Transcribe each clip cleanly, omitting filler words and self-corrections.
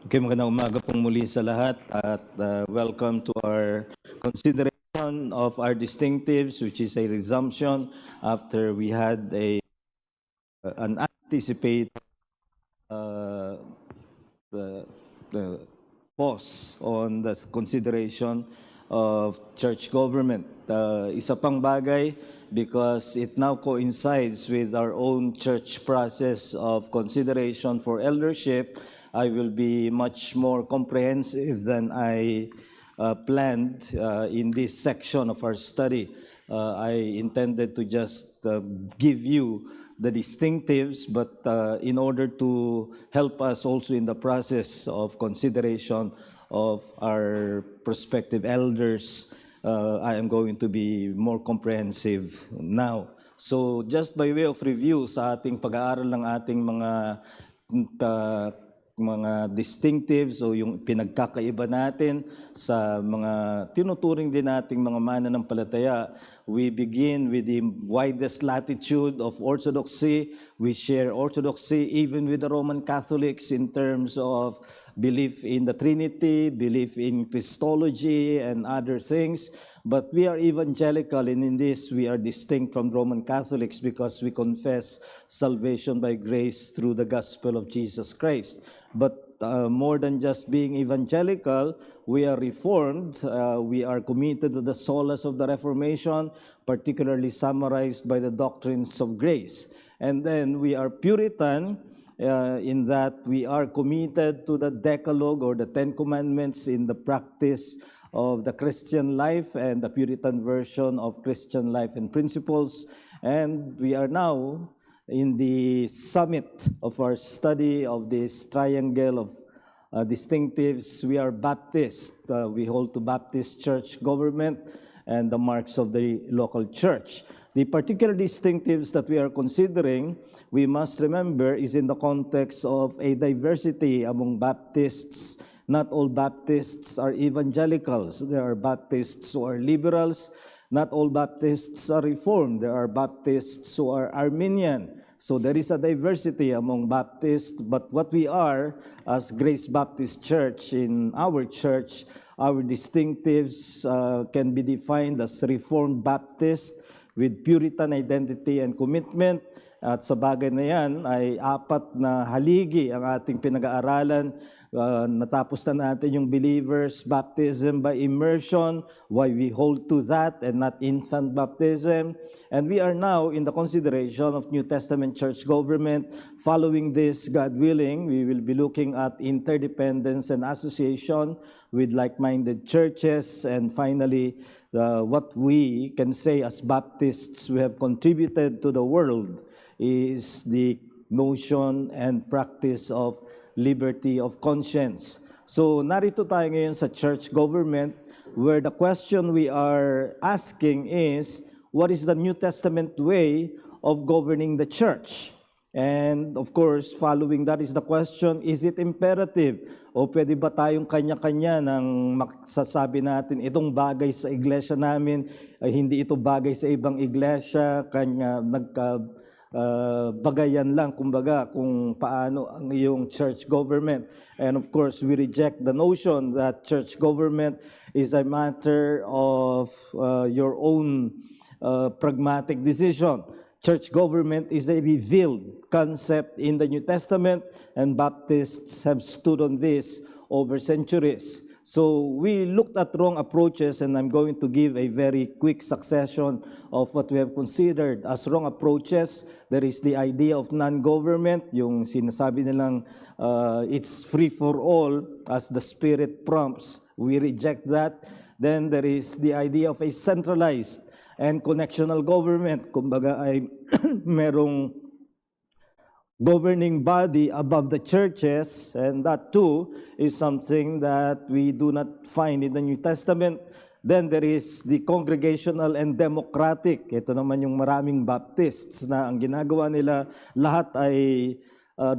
Okay, magandang umaga pong muli sa lahat at welcome to our consideration of our distinctives, which is a resumption after we had an anticipated the pause on the consideration of church government. Isa pang bagay because it now coincides with our own church process of consideration for eldership. I will be much more comprehensive than I planned in this section of our study. I intended to just give you the distinctives, but in order to help us also in the process of consideration of our prospective elders, I am going to be more comprehensive now. So just by way of review sa ating pag-aaral ng ating mga distinctives o yung pinagkakaiba natin sa mga tinuturing din nating mga mananampalataya. We begin with the widest latitude of orthodoxy. We share orthodoxy even with the Roman Catholics in terms of belief in the Trinity, belief in Christology and other things. But we are evangelical, and in this we are distinct from Roman Catholics because we confess salvation by grace through the gospel of Jesus Christ. But more than just being evangelical, we are reformed. We are committed to the solas of the Reformation, particularly summarized by the doctrines of grace. And then we are Puritan in that we are committed to the Decalogue or the Ten Commandments in the practice of the Christian life and the Puritan version of Christian life and principles. And we are now in the summit of our study of this triangle of distinctives. We are Baptist. We hold to Baptist church government and the marks of the local church. The particular distinctives that we are considering, we must remember, is in the context of a diversity among Baptists. Not all Baptists are evangelicals. There are Baptists who are liberals. Not all Baptists are Reformed. There are Baptists who are Arminian. So there is a diversity among Baptists, but what we are as Grace Baptist Church, in our church, our distinctives can be defined as Reformed Baptist with Puritan identity and commitment. At sa bagay na yan ay apat na haligi ang ating pinag-aaralan. Natapos na natin yung believers baptism by immersion, why we hold to that and not infant baptism. And we are now in the consideration of New Testament church government. Following this, God willing, we will be looking at interdependence and association with like-minded churches. And finally, what we can say as Baptists we have contributed to the world is the notion and practice of liberty of conscience. So narito tayo ngayon sa church government where the question we are asking is, what is the New Testament way of governing the church? And of course, following that is the question, is it imperative? O pwede ba tayong kanya-kanya ng masasabi natin, itong bagay sa iglesia namin, ay hindi ito bagay sa ibang iglesia, kanya bagayan lang kumbaga kung paano ang iyong church government. And of course, we reject the notion that church government is a matter of your own pragmatic decision. Church government is a revealed concept in the New Testament, and Baptists have stood on this over centuries. So we looked at wrong approaches, and I'm going to give a very quick succession of what we have considered as wrong approaches. There is the idea of non-government, yung sinasabi nilang it's free for all as the Spirit prompts. We reject that. Then there is the idea of a centralized and connectional government. Kumbaga ay merong governing body above the churches, and that too is something that we do not find in the New Testament. Then there is the congregational and democratic. Ito naman yung maraming Baptists na ang ginagawa nila lahat ay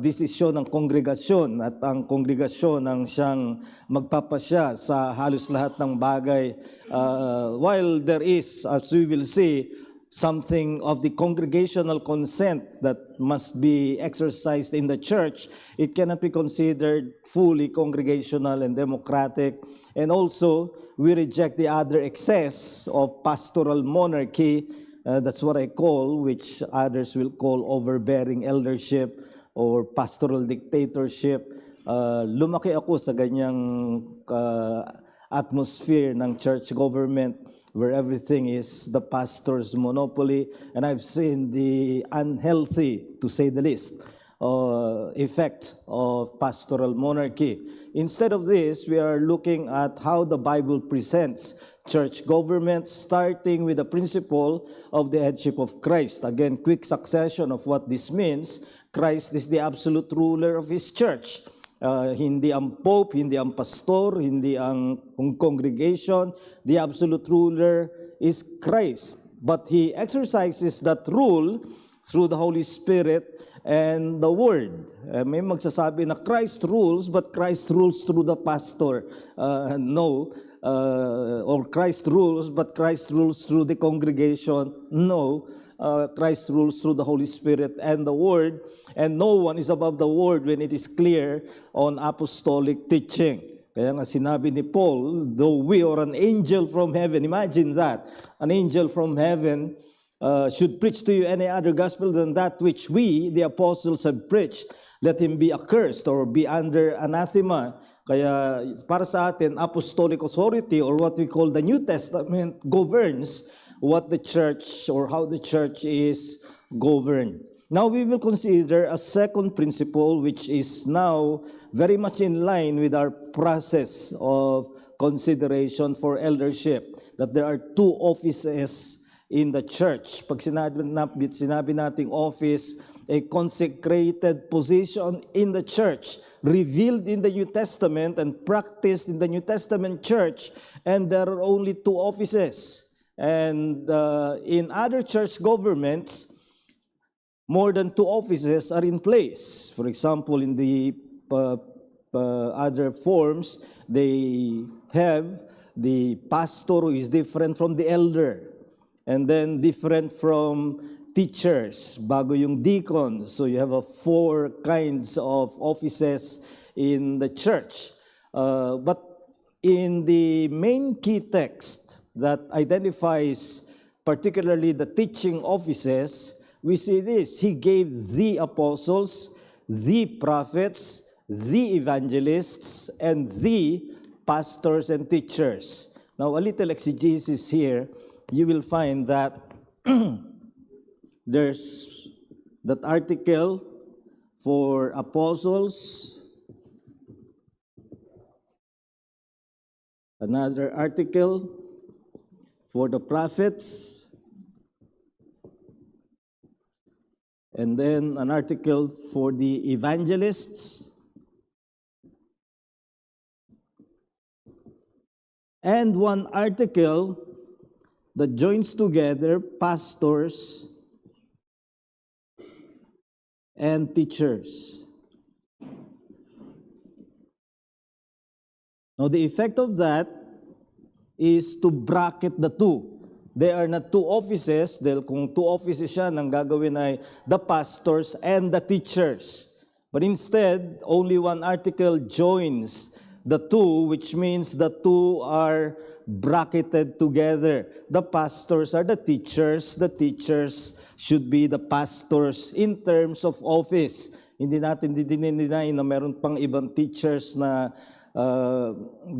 desisyon ng kongregasyon, at ang kongregasyon ang siyang magpapasya sa halos lahat ng bagay. While there is, as we will see, something of the congregational consent that must be exercised in the church, it cannot be considered fully congregational and democratic. And also, we reject the other excess of pastoral monarchy, that's what I call, which others will call overbearing eldership or pastoral dictatorship. Lumaki ako sa ganyang atmosphere ng church government where everything is the pastor's monopoly, and I've seen the unhealthy, to say the least, effect of pastoral monarchy. Instead of this, we are looking at how the Bible presents church government, starting with the principle of the headship of Christ. Again, quick succession of what this means. Christ is the absolute ruler of His church. Hindi ang Pope, hindi ang pastor, hindi ang congregation. The absolute ruler is Christ. But He exercises that rule through the Holy Spirit and the Word. May magsasabi na Christ rules, but Christ rules through the pastor. No. Or Christ rules, but Christ rules through the congregation. No. Christ rules through the Holy Spirit and the Word, and no one is above the Word when it is clear on apostolic teaching. Kaya nga sinabi ni Paul, though we or an angel from heaven, imagine that, an angel from heaven should preach to you any other gospel than that which we, the apostles, have preached, let him be accursed or be under anathema. Kaya para sa atin, apostolic authority, or what we call the New Testament, governs what the church or how the church is governed. Now we will consider a second principle, which is now very much in line with our process of consideration for eldership, that there are two offices in the church. Pag sinabi nating office, a consecrated position in the church, revealed in the New Testament and practiced in the New Testament church, and there are only two offices. And in other church governments, more than two offices are in place. For example, in the other forms, they have the pastor who is different from the elder, and then different from teachers, bago yung deacons. So you have four kinds of offices in the church. But in the main key text that identifies particularly the teaching offices, we see this: He gave the apostles, the prophets, the evangelists, and the pastors and teachers. Now, a little exegesis here, you will find that there's that article for apostles, another article for the prophets, and then an article for the evangelists, and one article that joins together pastors and teachers. Now, the effect of that is to bracket the two. They are not two offices, dahil kung two offices siya, nang gagawin ay the pastors and the teachers. But instead, only one article joins the two, which means the two are bracketed together. The pastors are the teachers should be the pastors in terms of office. Hindi natin didinay na meron pang ibang teachers na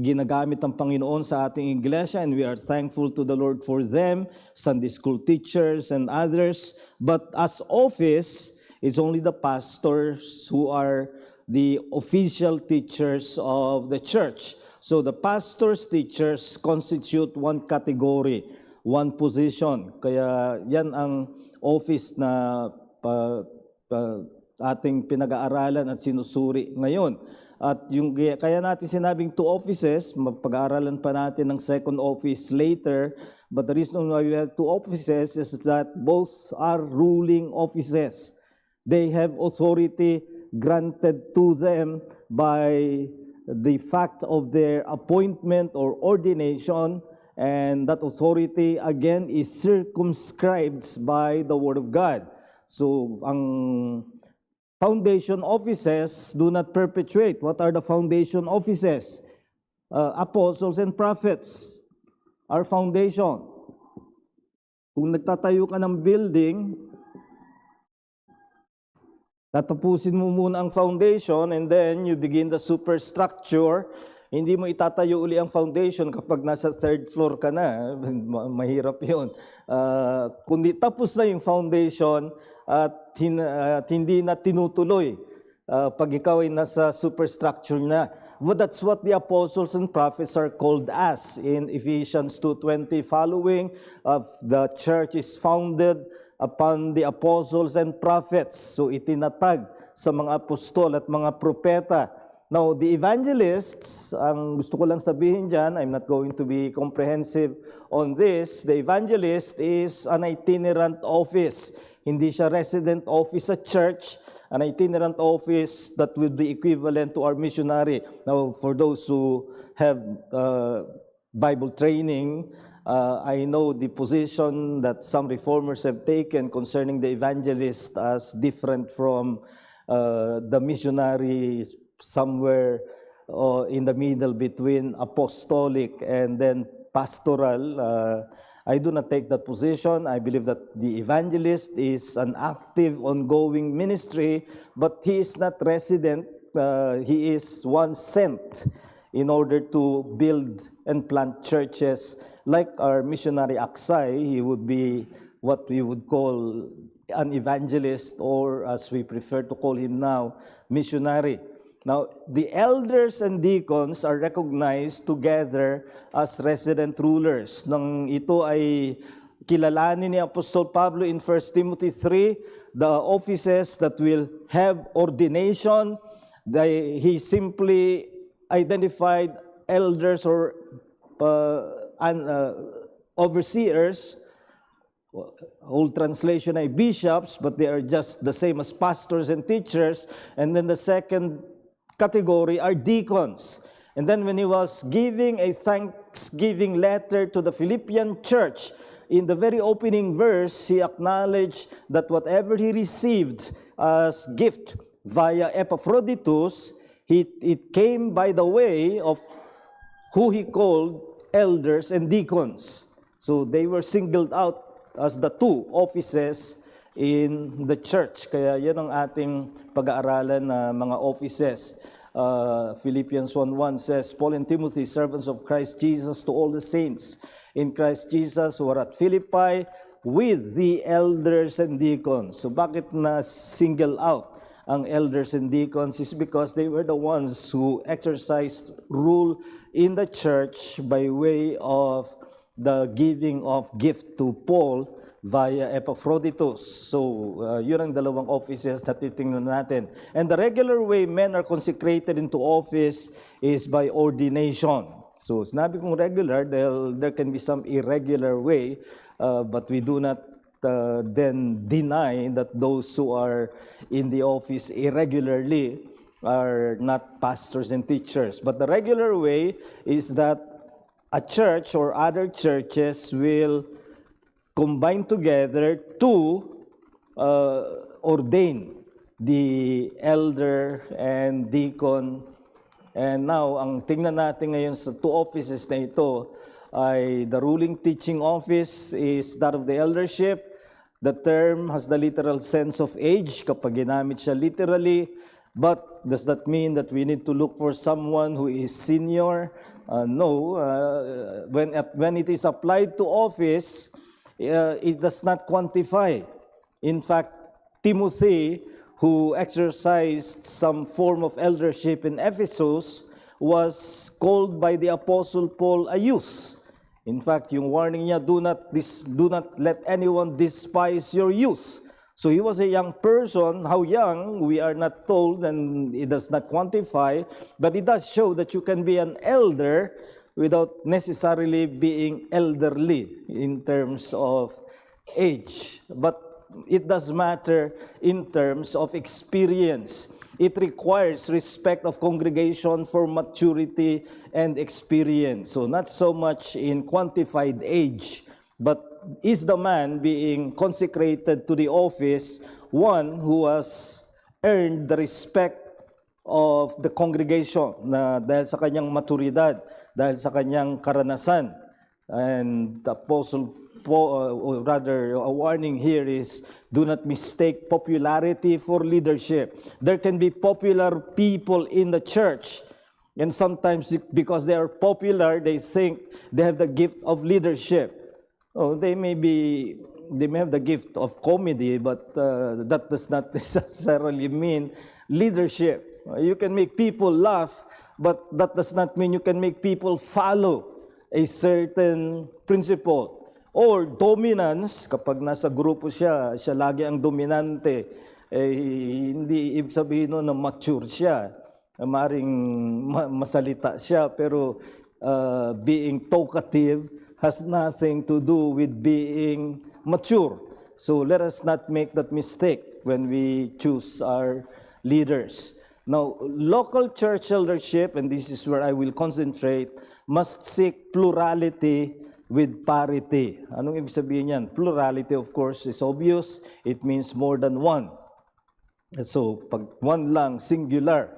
ginagamit ng Panginoon sa ating iglesia, and we are thankful to the Lord for them, Sunday school teachers and others. But as office, it's only the pastors who are the official teachers of the church. So the pastors, teachers constitute one category, one position. Kaya yan ang office na ating pinag-aaralan at sinusuri ngayon. At yung kaya natin sinabing two offices, mapag-aaralan pa natin ng second office later, but the reason why we have two offices is that both are ruling offices. They have authority granted to them by the fact of their appointment or ordination, and that authority again is circumscribed by the Word of God. So ang foundation offices do not perpetuate. What are the foundation offices? Apostles and prophets are foundation. Kung nagtatayo ka ng building, tatapusin mo muna ang foundation and then you begin the superstructure. Hindi mo itatayo uli ang foundation kapag nasa third floor ka na. Mahirap yun. Kundi tapos na yung foundation at hindi na tinutuloy pag ikaw ay nasa superstructure na. But that's what the apostles and prophets are called as in Ephesians 2:20 following. The church is founded upon the apostles and prophets. So itinatag sa mga apostol at mga propeta. Now, the evangelists, ang gusto ko lang sabihin dyan, I'm not going to be comprehensive on this. The evangelist is an itinerant office. Hindi siya resident office sa church. An itinerant office that would be equivalent to our missionary. Now, for those who have Bible training, I know the position that some reformers have taken concerning the evangelist as different from the missionary, somewhere in the middle between apostolic and then pastoral. I do not take that position. I believe that the evangelist is an active, ongoing ministry, but he is not resident. He is one sent in order to build and plant churches. Like our missionary Aksay, he would be what we would call an evangelist, or as we prefer to call him now, missionary. Now, the elders and deacons are recognized together as resident rulers. Nang ito ay kilalanin ni Apostol Pablo in 1 Timothy 3, the offices that will have ordination, he simply identified elders or overseers. Old translation ay bishops, but they are just the same as pastors and teachers. And then the second category are deacons. And then when he was giving a thanksgiving letter to the Philippian church, in the very opening verse, he acknowledged that whatever he received as gift via Epaphroditus, it came by the way of who he called elders and deacons. So they were singled out as the two offices in the church. Kaya yan ang ating pag-aaralan na mga offices. Philippians 1:1 says, Paul and Timothy, servants of Christ Jesus, to all the saints in Christ Jesus who are at Philippi with the elders and deacons. So bakit na single out ang elders and deacons? Is because they were the ones who exercised rule in the church by way of the giving of gift to Paul via Epaphroditus. So, yun ang dalawang offices na titingnan natin. And the regular way men are consecrated into office is by ordination. So, sinabi kong regular, there can be some irregular way, but we do not then deny that those who are in the office irregularly are not pastors and teachers. But the regular way is that a church or other churches will combine together to ordain the elder and deacon. And now, ang tingnan natin ngayon sa two offices na ito ay the ruling teaching office is that of the eldership. The term has the literal sense of age kapag ginamit siya literally. But does that mean that we need to look for someone who is senior? No. When it is applied to office, it does not quantify. In fact, Timothy, who exercised some form of eldership in Ephesus, was called by the Apostle Paul a youth. In fact, yung warning niya, do not let anyone despise your youth. So he was a young person. How young, we are not told, and it does not quantify, but it does show that you can be an elder without necessarily being elderly in terms of age. But it does matter in terms of experience. It requires respect of congregation for maturity and experience. So not so much in quantified age, but is the man being consecrated to the office one who has earned the respect of the congregation na dahil sa kanyang maturidad, dahil sa kanyang karanasan. And the apostle or rather a warning here is, do not mistake popularity for leadership. There can be popular people in the church, and sometimes because they are popular, they think they have the gift of leadership. Oh, they may have the gift of comedy, but that does not necessarily mean leadership. You can make people laugh, but that does not mean you can make people follow a certain principle. Or dominance, kapag nasa grupo siya lagi ang dominante, hindi ibig sabihin na mature siya. Maring masalita siya, pero being talkative has nothing to do with being mature. So let us not make that mistake when we choose our leaders. Now, local church eldership, and this is where I will concentrate, must seek plurality with parity. Anong ibig sabihin yan? Plurality, of course, is obvious. It means more than one. So, pag one lang, singular.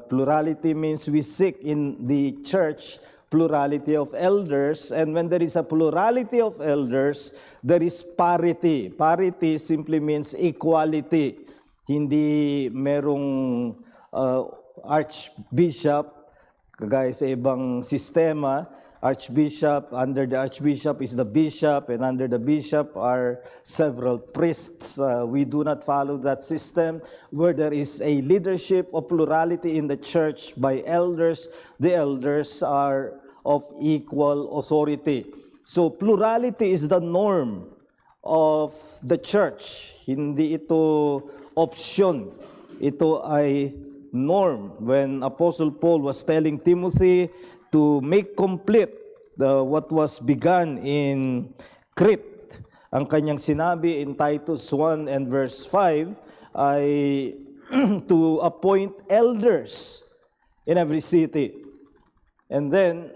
Plurality means we seek in the church plurality of elders, and when there is a plurality of elders, there is parity. Parity simply means equality. Hindi merong archbishop, kagaya sa ibang sistema, archbishop, under the archbishop is the bishop, and under the bishop are several priests. We do not follow that system. Where there is a leadership of plurality in the church by elders, the elders are of equal authority. So plurality is the norm of the church. Hindi ito option. Ito ay norm. When Apostle Paul was telling Timothy to make complete what was begun in Crete, ang kanyang sinabi in Titus 1 and verse 5 ay to appoint elders in every city. And then,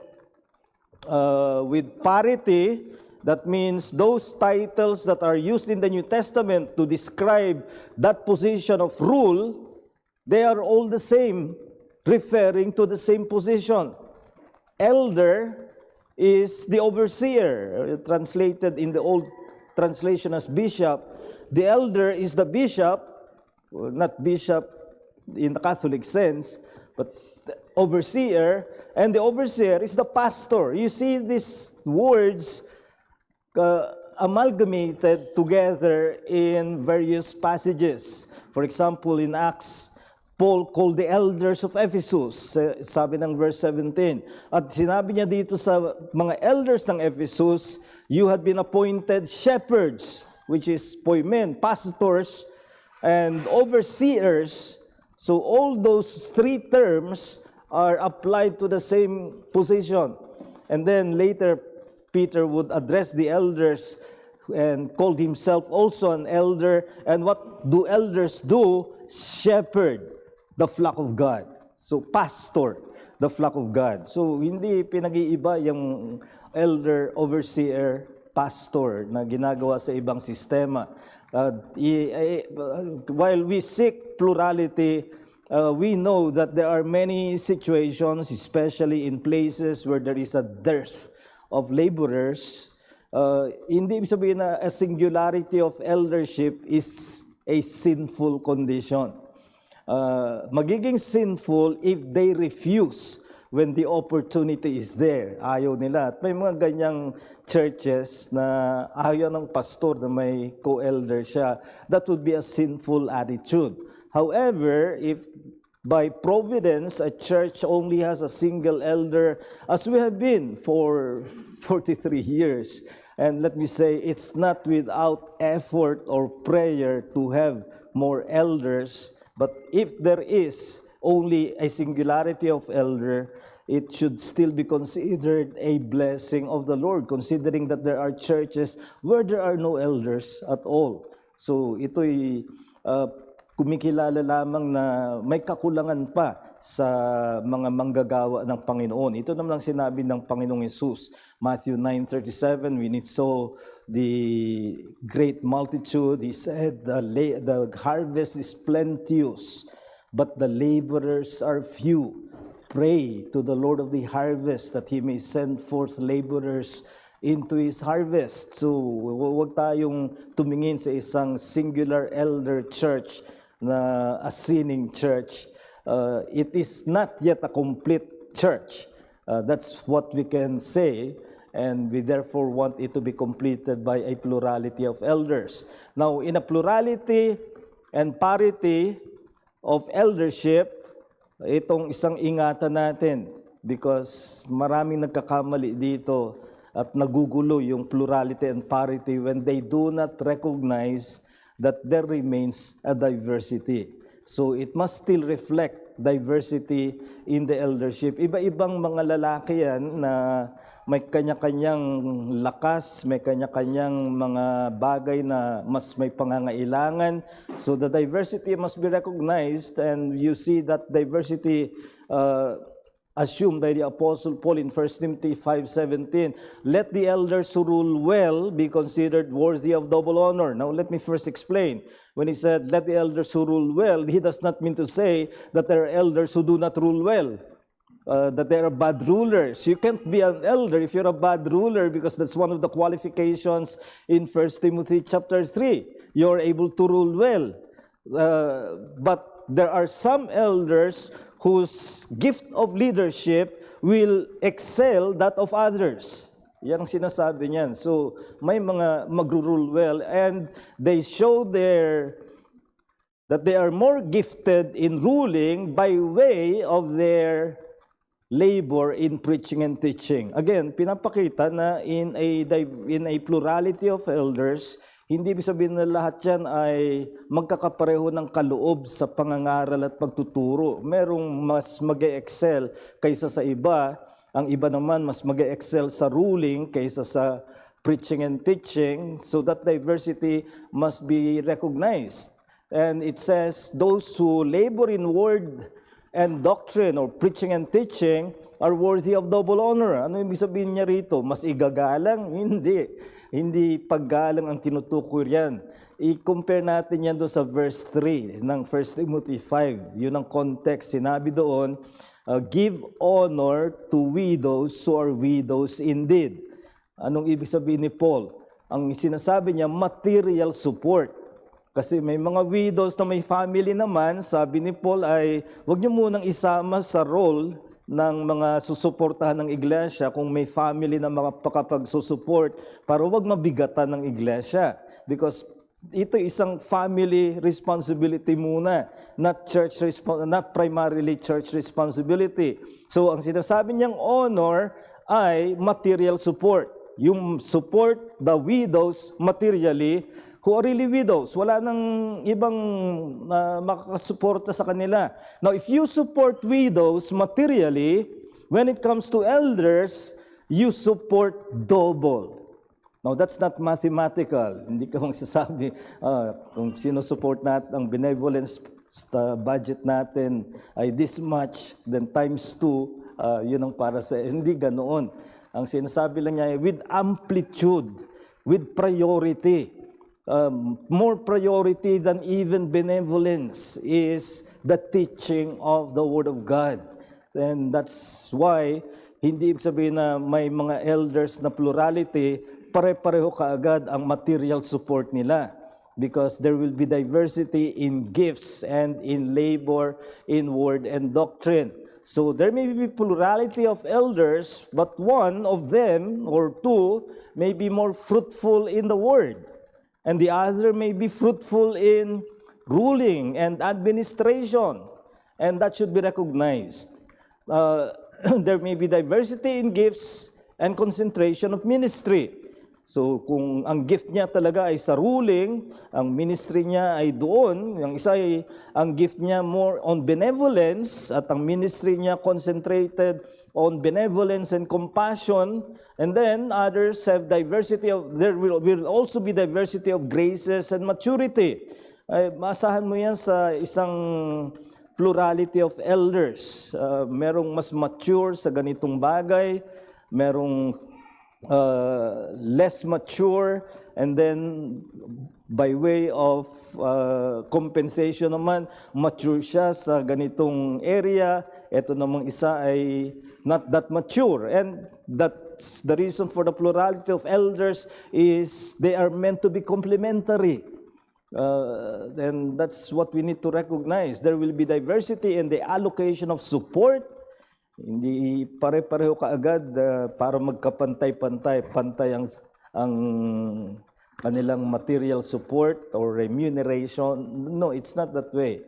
with parity, that means those titles that are used in the New Testament to describe that position of rule, they are all the same, referring to the same position. Elder is the overseer, translated in the old translation as bishop. The elder is the bishop, not bishop in the Catholic sense, but the overseer, and the overseer is the pastor. You see these words amalgamated together in various passages. For example, in Acts, Paul called the elders of Ephesus, sabi ng verse 17. At sinabi niya dito sa mga elders ng Ephesus, you had been appointed shepherds, which is poimen, pastors, and overseers. So all those three terms are applied to the same position. And then later, Peter would address the elders and called himself also an elder. And what do elders do? Shepherd the flock of God. So, pastor, the flock of God. So, hindi pinag-iiba yung elder, overseer, pastor na ginagawa sa ibang sistema. While we seek plurality, we know that there are many situations, especially in places where there is a dearth of laborers. Hindi ibig sabihin na a singularity of eldership is a sinful condition. Magiging sinful if they refuse when the opportunity is there. Ayaw nila. At may mga ganyang churches na ayaw ng pastor na may co-elder siya. That would be a sinful attitude. However, if by providence a church only has a single elder, as we have been for 43 years, and let me say, it's not without effort or prayer to have more elders. But if there is only a singularity of elder, it should still be considered a blessing of the Lord, considering that there are churches where there are no elders at all. So ito'y kumikilala lamang na may kakulangan pa sa mga manggagawa ng Panginoon. Ito naman ang sinabi ng Panginoong Hesus, Matthew 9:37, when he saw the great multitude, he said, the harvest is plenteous, but the laborers are few. Pray to the Lord of the harvest that He may send forth laborers into His harvest. So, huwag tayong tumingin sa isang singular elder church na a sinning church. It is not yet a complete church. That's what we can say, and we therefore want it to be completed by a plurality of elders. Now, in a plurality and parity of eldership, itong isang ingatan natin because maraming nagkakamali dito at nagugulo yung plurality and parity when they do not recognize that there remains a diversity. So it must still reflect diversity in the eldership. Iba-ibang mga lalaki yan na may kanya-kanyang lakas, may kanya-kanyang mga bagay na mas may pangangailangan. So the diversity must be recognized, and you see that diversity assumed by the Apostle Paul in 1 Timothy 5:17. Let the elders who rule well be considered worthy of double honor. Now let me first explain. When he said, let the elders who rule well, he does not mean to say that there are elders who do not rule well. That they are bad rulers. You can't be an elder if you're a bad ruler, because that's one of the qualifications in 1 Timothy chapter 3. You're able to rule well. But there are some elders whose gift of leadership will excel that of others. Yan ang sinasabi niyan. So may mga magro-rule well, and they show that they are more gifted in ruling by way of their labor in preaching and teaching. Again, pinapakita na in a plurality of elders, hindi ibig sabihin na lahat yan ay magkakapareho ng kaloob sa pangangaral at pagtuturo. Merong mas mag-excel kaysa sa iba. Ang iba naman mas mag-excel sa ruling kaysa sa preaching and teaching. So that diversity must be recognized. And it says, those who labor in word and doctrine or preaching and teaching are worthy of double honor. Ano ibig sabihin niya rito? Mas igagalang? Hindi. Hindi paggalang ang tinutukoy yan. I-compare natin yan doon sa verse 3 ng 1 Timothy 5. Yun ang context. Sinabi doon, give honor to widows who are widows indeed. Anong ibig sabihin ni Paul? Ang sinasabi niya, material support. Kasi may mga widows na may family naman, sabi ni Paul ay, huwag niyo munang isama sa role ng mga susuportahan ng iglesia kung may family na makapagsusupport para huwag mabigatan ng iglesia. Because ito isang family responsibility muna, not primarily church responsibility. So ang sinasabi niyang honor ay material support. Yung support the widows materially who are really widows. Wala nang ibang makakasuporta sa kanila. Now, if you support widows materially, when it comes to elders, you support double. Now, that's not mathematical. Hindi ka magsasabi kung sinusupport natin ang benevolence budget natin ay this much, then times 2, yun ang para sa... Hindi ganoon. Ang sinasabi lang niya ay with amplitude, with priority. More priority than even benevolence is the teaching of the Word of God. And that's why, hindi ibig sabihin na may mga elders na plurality, pare-pareho kaagad ang material support nila. Because there will be diversity in gifts and in labor, in word and doctrine. So there may be plurality of elders, but one of them or two may be more fruitful in the word. And the other may be fruitful in ruling and administration. And that should be recognized. There may be diversity in gifts and concentration of ministry. So kung ang gift niya talaga ay sa ruling, ang ministry niya ay doon, yung isa ay ang gift niya more on benevolence at ang ministry niya concentrated on benevolence and compassion, and then others have diversity of, there will also be diversity of graces and maturity. ay maasahan mo yan sa isang plurality of elders. Merong mas mature sa ganitong bagay, merong less mature, and then by way of compensation naman, mature siya sa ganitong area. Ito namang isa ay not that mature. And that's the reason for the plurality of elders is they are meant to be complementary. And that's what we need to recognize. There will be diversity in the allocation of support. Hindi pare-pareho kaagad para magkapantay-pantay, pantay ang kanilang material support or remuneration. No, it's not that way.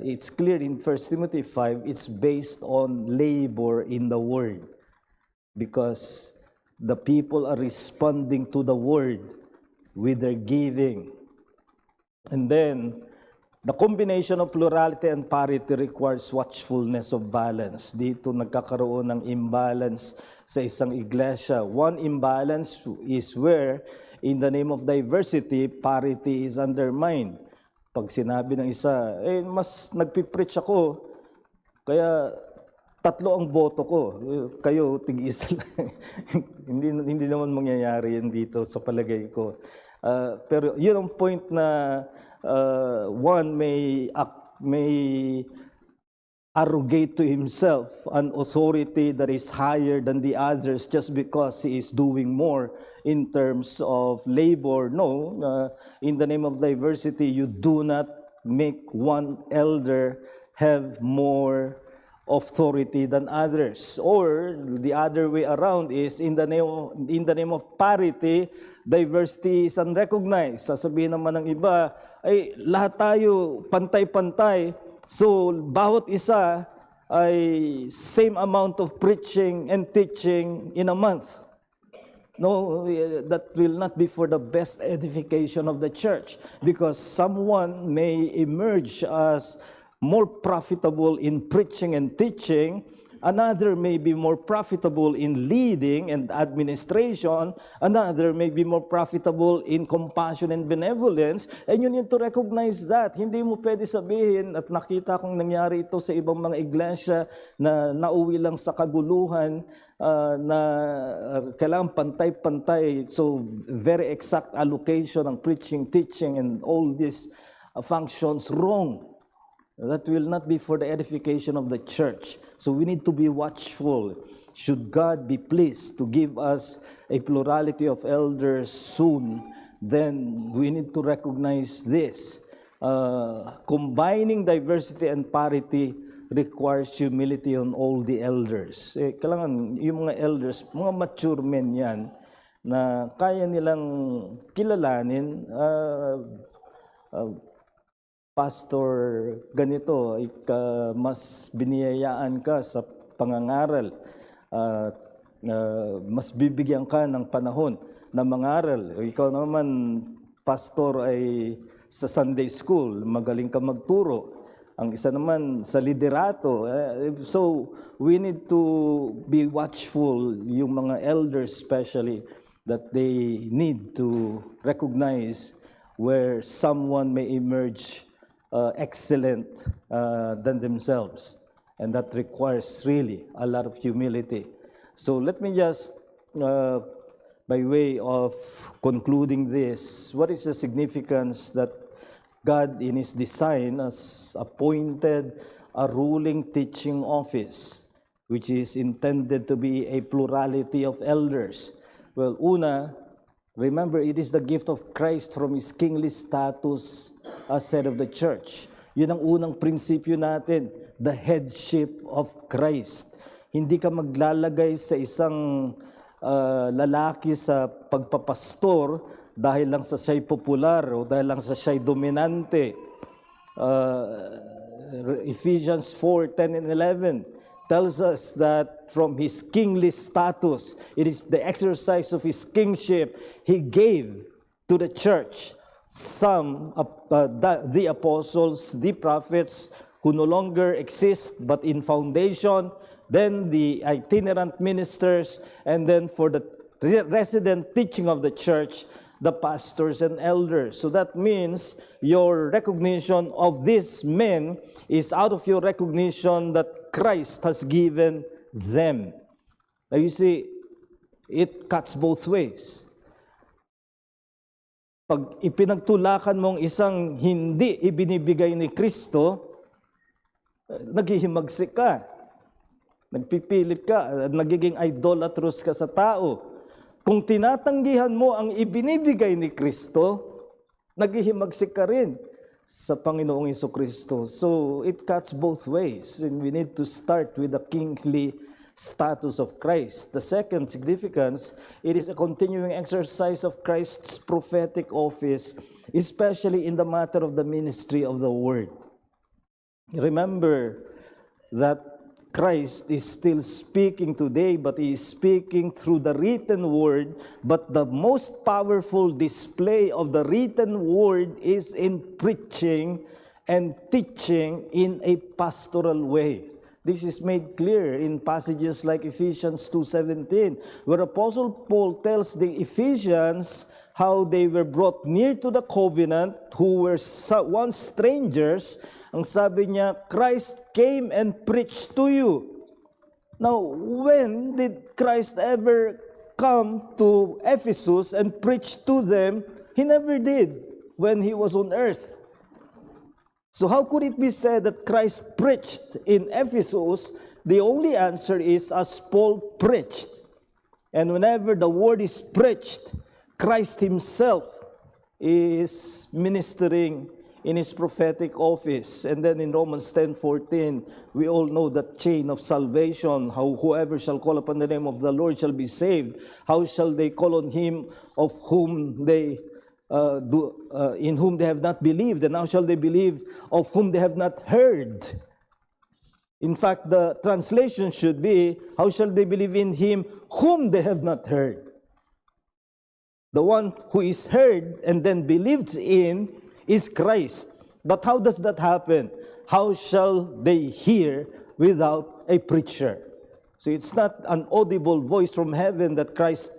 It's clear in 1 Timothy 5, it's based on labor in the word, because the people are responding to the word with their giving. And then, the combination of plurality and parity requires watchfulness of balance. Dito nagkakaroon ng imbalance sa isang iglesia. One imbalance is where, in the name of diversity, parity is undermined. Pag sinabi ng isa, mas nagpipreach ako, kaya 3 ang boto ko, kayo tig-isa lang. hindi naman mangyayari yan dito sa palagay ko. Pero yun ang point na one may arrogate to himself an authority that is higher than the others just because he is doing more in terms of labor. No, in the name of diversity, you do not make one elder have more authority than others. Or the other way around is in the name of parity, diversity is unrecognized. Sasabihin naman ng iba, ay lahat tayo pantay-pantay. So bawat isa ay same amount of preaching and teaching in a month. No, that will not be for the best edification of the church, because someone may emerge as more profitable in preaching and teaching, another may be more profitable in leading and administration, another may be more profitable in compassion and benevolence, and you need to recognize that. Hindi mo pwede sabihin, at nakita kong nangyari ito sa ibang mga iglesia na nauwi lang sa kaguluhan, na kailangan pantay-pantay, so very exact allocation ng preaching, teaching, and all these functions wrong. That will not be for the edification of the church. So we need to be watchful. Should God be pleased to give us a plurality of elders soon, then we need to recognize this. Combining diversity and parity requires humility on all the elders. Kailangan yung mga elders, mga mature men yan, na kaya nilang kilalanin, pastor ganito, mas biniyayaan ka sa pangangaral, mas bibigyan ka ng panahon na mangaral. Ikaw naman, pastor, ay sa Sunday school, magaling ka magturo. Ang isa naman sa liderato. So, we need to be watchful, yung mga elders especially, that they need to recognize where someone may emerge excellent than themselves, and that requires really a lot of humility. So let me just, by way of concluding this, what is the significance that God in His design has appointed a ruling teaching office, which is intended to be a plurality of elders? Well, una, remember, it is the gift of Christ from His kingly status as head of the church. Yun ang unang prinsipyo natin, the headship of Christ. Hindi ka maglalagay sa isang lalaki sa pagpapastor dahil lang sa siya'y popular o dahil lang sa siya'y dominante. Ephesians 4:10 and 11 tells us that from His kingly status, it is the exercise of His kingship, He gave to the church some, the apostles, the prophets, who no longer exist but in foundation, then the itinerant ministers, and then for the resident teaching of the church, the pastors and elders. So that means your recognition of these men is out of your recognition that Christ has given them. Now you see, it cuts both ways. Pag ipinagtulakan mong isang hindi ibinibigay ni Kristo, naghihimagsik ka, nagpipilit ka, nagiging idolatrous ka sa tao. Kung tinatanggihan mo ang ibinibigay ni Kristo, naghihimagsik ka rin sa Panginoong Jesucristo. So it cuts both ways, and we need to start with the kingly status of Christ. The second significance, it is a continuing exercise of Christ's prophetic office, especially in the matter of the ministry of the Word. Remember that Christ is still speaking today, but He is speaking through the written Word. But the most powerful display of the written Word is in preaching and teaching in a pastoral way. This is made clear in passages like Ephesians 2:17, where Apostle Paul tells the Ephesians how they were brought near to the covenant, who were once strangers. Ang sabi niya, Christ came and preached to you. Now, when did Christ ever come to Ephesus and preach to them? He never did when He was on earth. So how could it be said that Christ preached in Ephesus? The only answer is as Paul preached. And whenever the word is preached, Christ Himself is ministering in His prophetic office. And then in Romans 10:14, we all know that chain of salvation, how whoever shall call upon the name of the Lord shall be saved. How shall they call on Him of whom they in whom they have not believed? And how shall they believe of whom they have not heard? In fact, the translation should be, how shall they believe in Him whom they have not heard? The one who is heard and then believed in is Christ. But how does that happen? How shall they hear without a preacher? So it's not an audible voice from heaven that Christ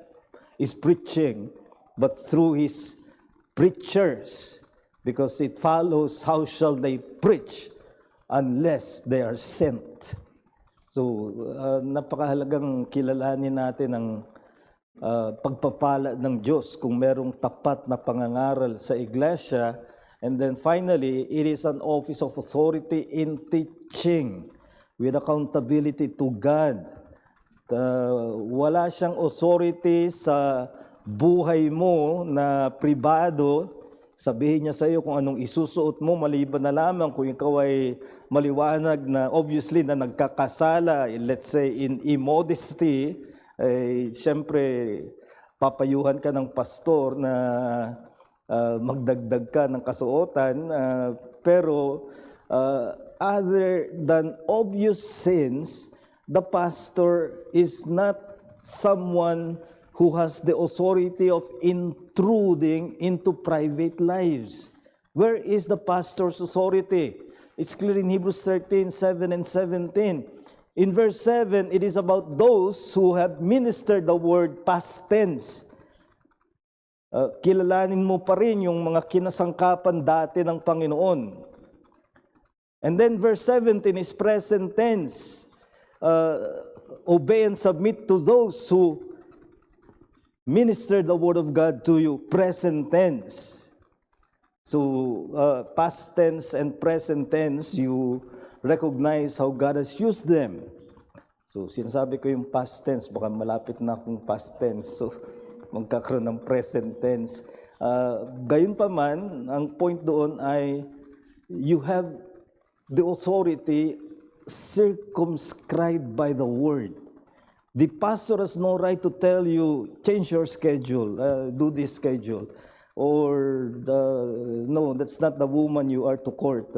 is preaching, but through His preachers. Because it follows, how shall they preach unless they are sent? So napakahalagang kilalanin natin ang pagpapala ng Diyos kung merong tapat na pangangaral sa iglesia. And then finally, it is an office of authority in teaching with accountability to God. Wala siyang authority sa buhay mo na pribado. Sabihin niya sa iyo kung anong isusuot mo, maliban na lamang kung ikaw ay maliwanag na obviously na nagkakasala, let's say in immodesty, siyempre papayuhan ka ng pastor na magdagdag ka ng kasuotan, pero other than obvious sins, the pastor is not someone who has the authority of intruding into private lives. Where is the pastor's authority? It's clear in Hebrews 13:7 and 17. In verse 7, it is about those who have ministered the word, past tense. Kilalanin mo pa rin yung mga kinasangkapan dati ng Panginoon. And then verse 17 is present tense. Obey and submit to those who minister the word of God to you, present tense. So past tense and present tense, you recognize how God has used them. So sinasabi ko yung past tense, baka malapit na akong past tense. So magkakaroon ng present tense. Gayunpaman, ang point doon ay you have the authority circumscribed by the word. The pastor has no right to tell you, change your schedule, do this schedule. Or, no, that's not the woman you are to court,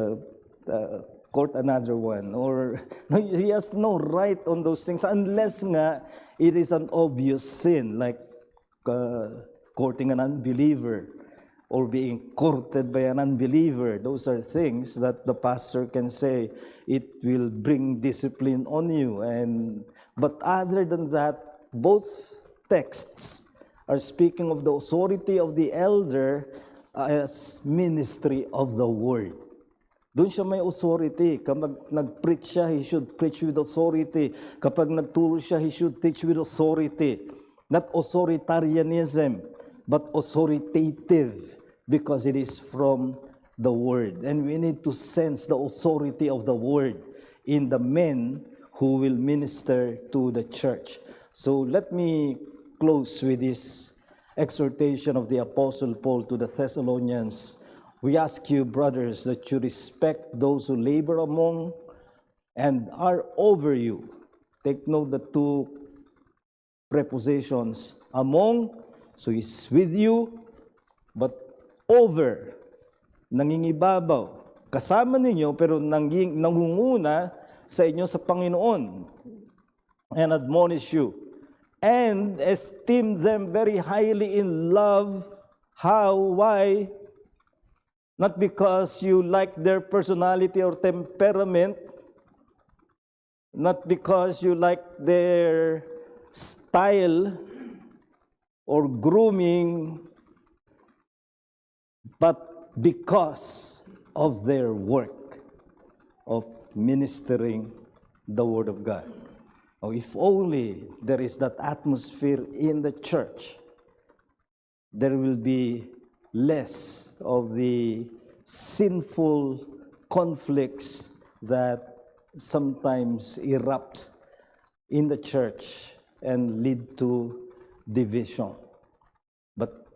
court another one. Or, no, he has no right on those things unless nga it is an obvious sin, like courting an unbeliever or being courted by an unbeliever. Those are things that the pastor can say, it will bring discipline on you. But other than that, both texts are speaking of the authority of the elder as ministry of the word. Doon siya may authority. Kapag nag-preach siya, he should preach with authority. Kapag nagturo siya, he should teach with authority. Not authoritarianism, but authoritative, because it is from the word. And we need to sense the authority of the word in the men who will minister to the church. So let me close with this exhortation of the Apostle Paul to the Thessalonians. We ask you, brothers, that you respect those who labor among and are over you. Take note the two prepositions, among, so is with you, but over, nangingibabaw, kasama ninyo, pero nangunguna sa inyo sa Panginoon, and admonish you, and esteem them very highly in love. How? Why? Not because you like their personality or temperament, not because you like their style or grooming, but because of their work of ministering the Word of God. Oh, if only there is that atmosphere in the church, there will be less of the sinful conflicts that sometimes erupt in the church and lead to division. But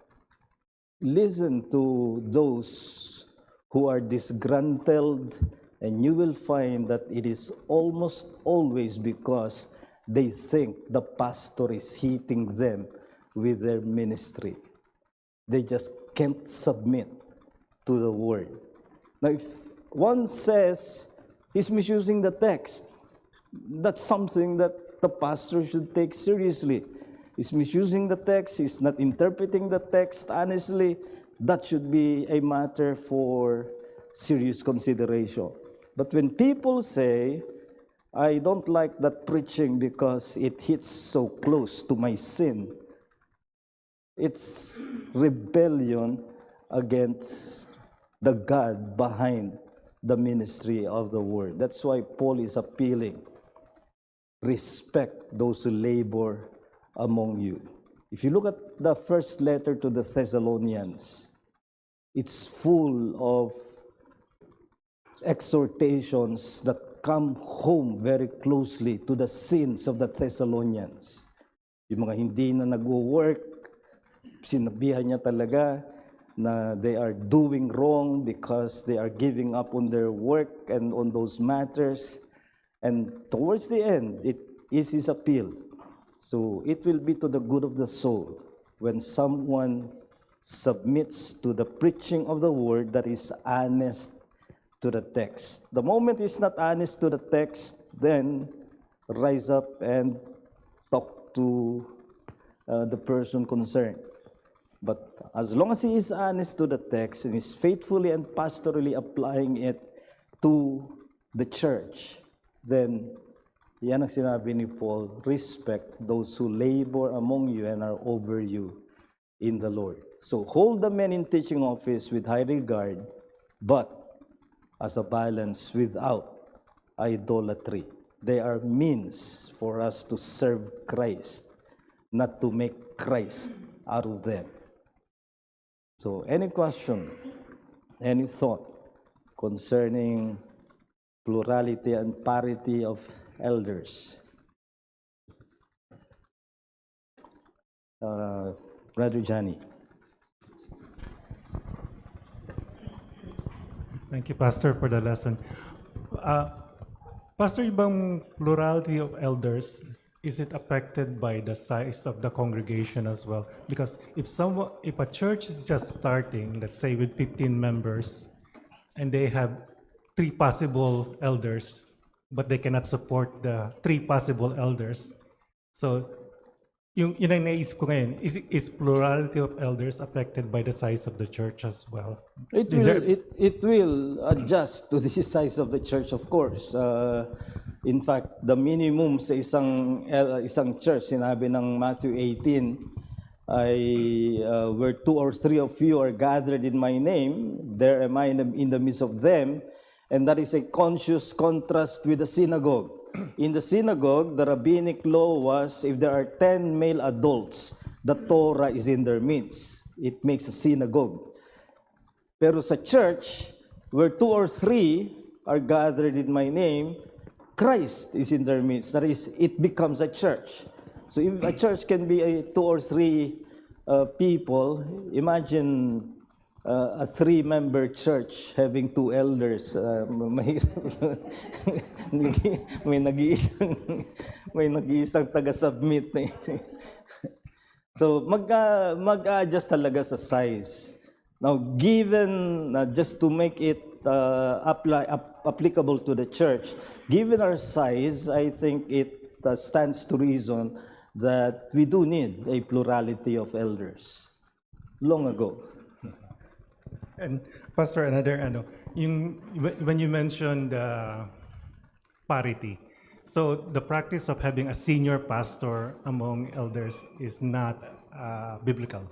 listen to those who are disgruntled, and you will find that it is almost always because they think the pastor is hitting them with their ministry. They just can't submit to the word. Now, if one says he's misusing the text, that's something that the pastor should take seriously. He's misusing the text, he's not interpreting the text honestly. That should be a matter for serious consideration. But when people say, I don't like that preaching because it hits so close to my sin, it's rebellion against the God behind the ministry of the word. That's why Paul is appealing. Respect those who labor among you. If you look at the first letter to the Thessalonians, it's full of exhortations that come home very closely to the sins of the Thessalonians. Yung mga hindi na nag-work, sinabihan niya talaga na they are doing wrong because they are giving up on their work and on those matters. And towards the end, it is his appeal. So it will be to the good of the soul when someone submits to the preaching of the word that is honest to the text. The moment he's not honest to the text, then rise up and talk to the person concerned. But as long as he is honest to the text and is faithfully and pastorally applying it to the church, then yan ang sinabi ni Paul, respect those who labor among you and are over you in the Lord. So hold the men in teaching office with high regard, but as a balance without idolatry. They are means for us to serve Christ, not to make Christ out of them. So any question, any thought concerning plurality and parity of elders? Brother Johnny. Thank you, Pastor, for the lesson. Pastor, ibang plurality of elders, is it affected by the size of the congregation as well? Because if a church is just starting, let's say with 15 members, and they have 3 possible elders, but they cannot support the 3 possible elders. So, yun ang naisip ko ngayon, is plurality of elders affected by the size of the church as well? It will adjust to the size of the church, of course. In fact, the minimum sa isang church, sinabi ng Matthew 18, where two or three of you are gathered in my name, there am I in the midst of them. And that is a conscious contrast with the synagogue. In the synagogue, the rabbinic law was if there are 10 male adults, the Torah is in their midst. It makes a synagogue. Pero sa church, where two or three are gathered in my name, Christ is in their midst. That is, it becomes a church. So if a church can be two or three people, imagine a three-member church having two elders. Mahirap. may nag-iisang taga-submit. So mag-adjust talaga sa size. Now, given, just to make it applicable to the church, given our size, I think it stands to reason that we do need a plurality of elders. Long ago. And Pastor, another when you mentioned parity, so the practice of having a senior pastor among elders is not biblical.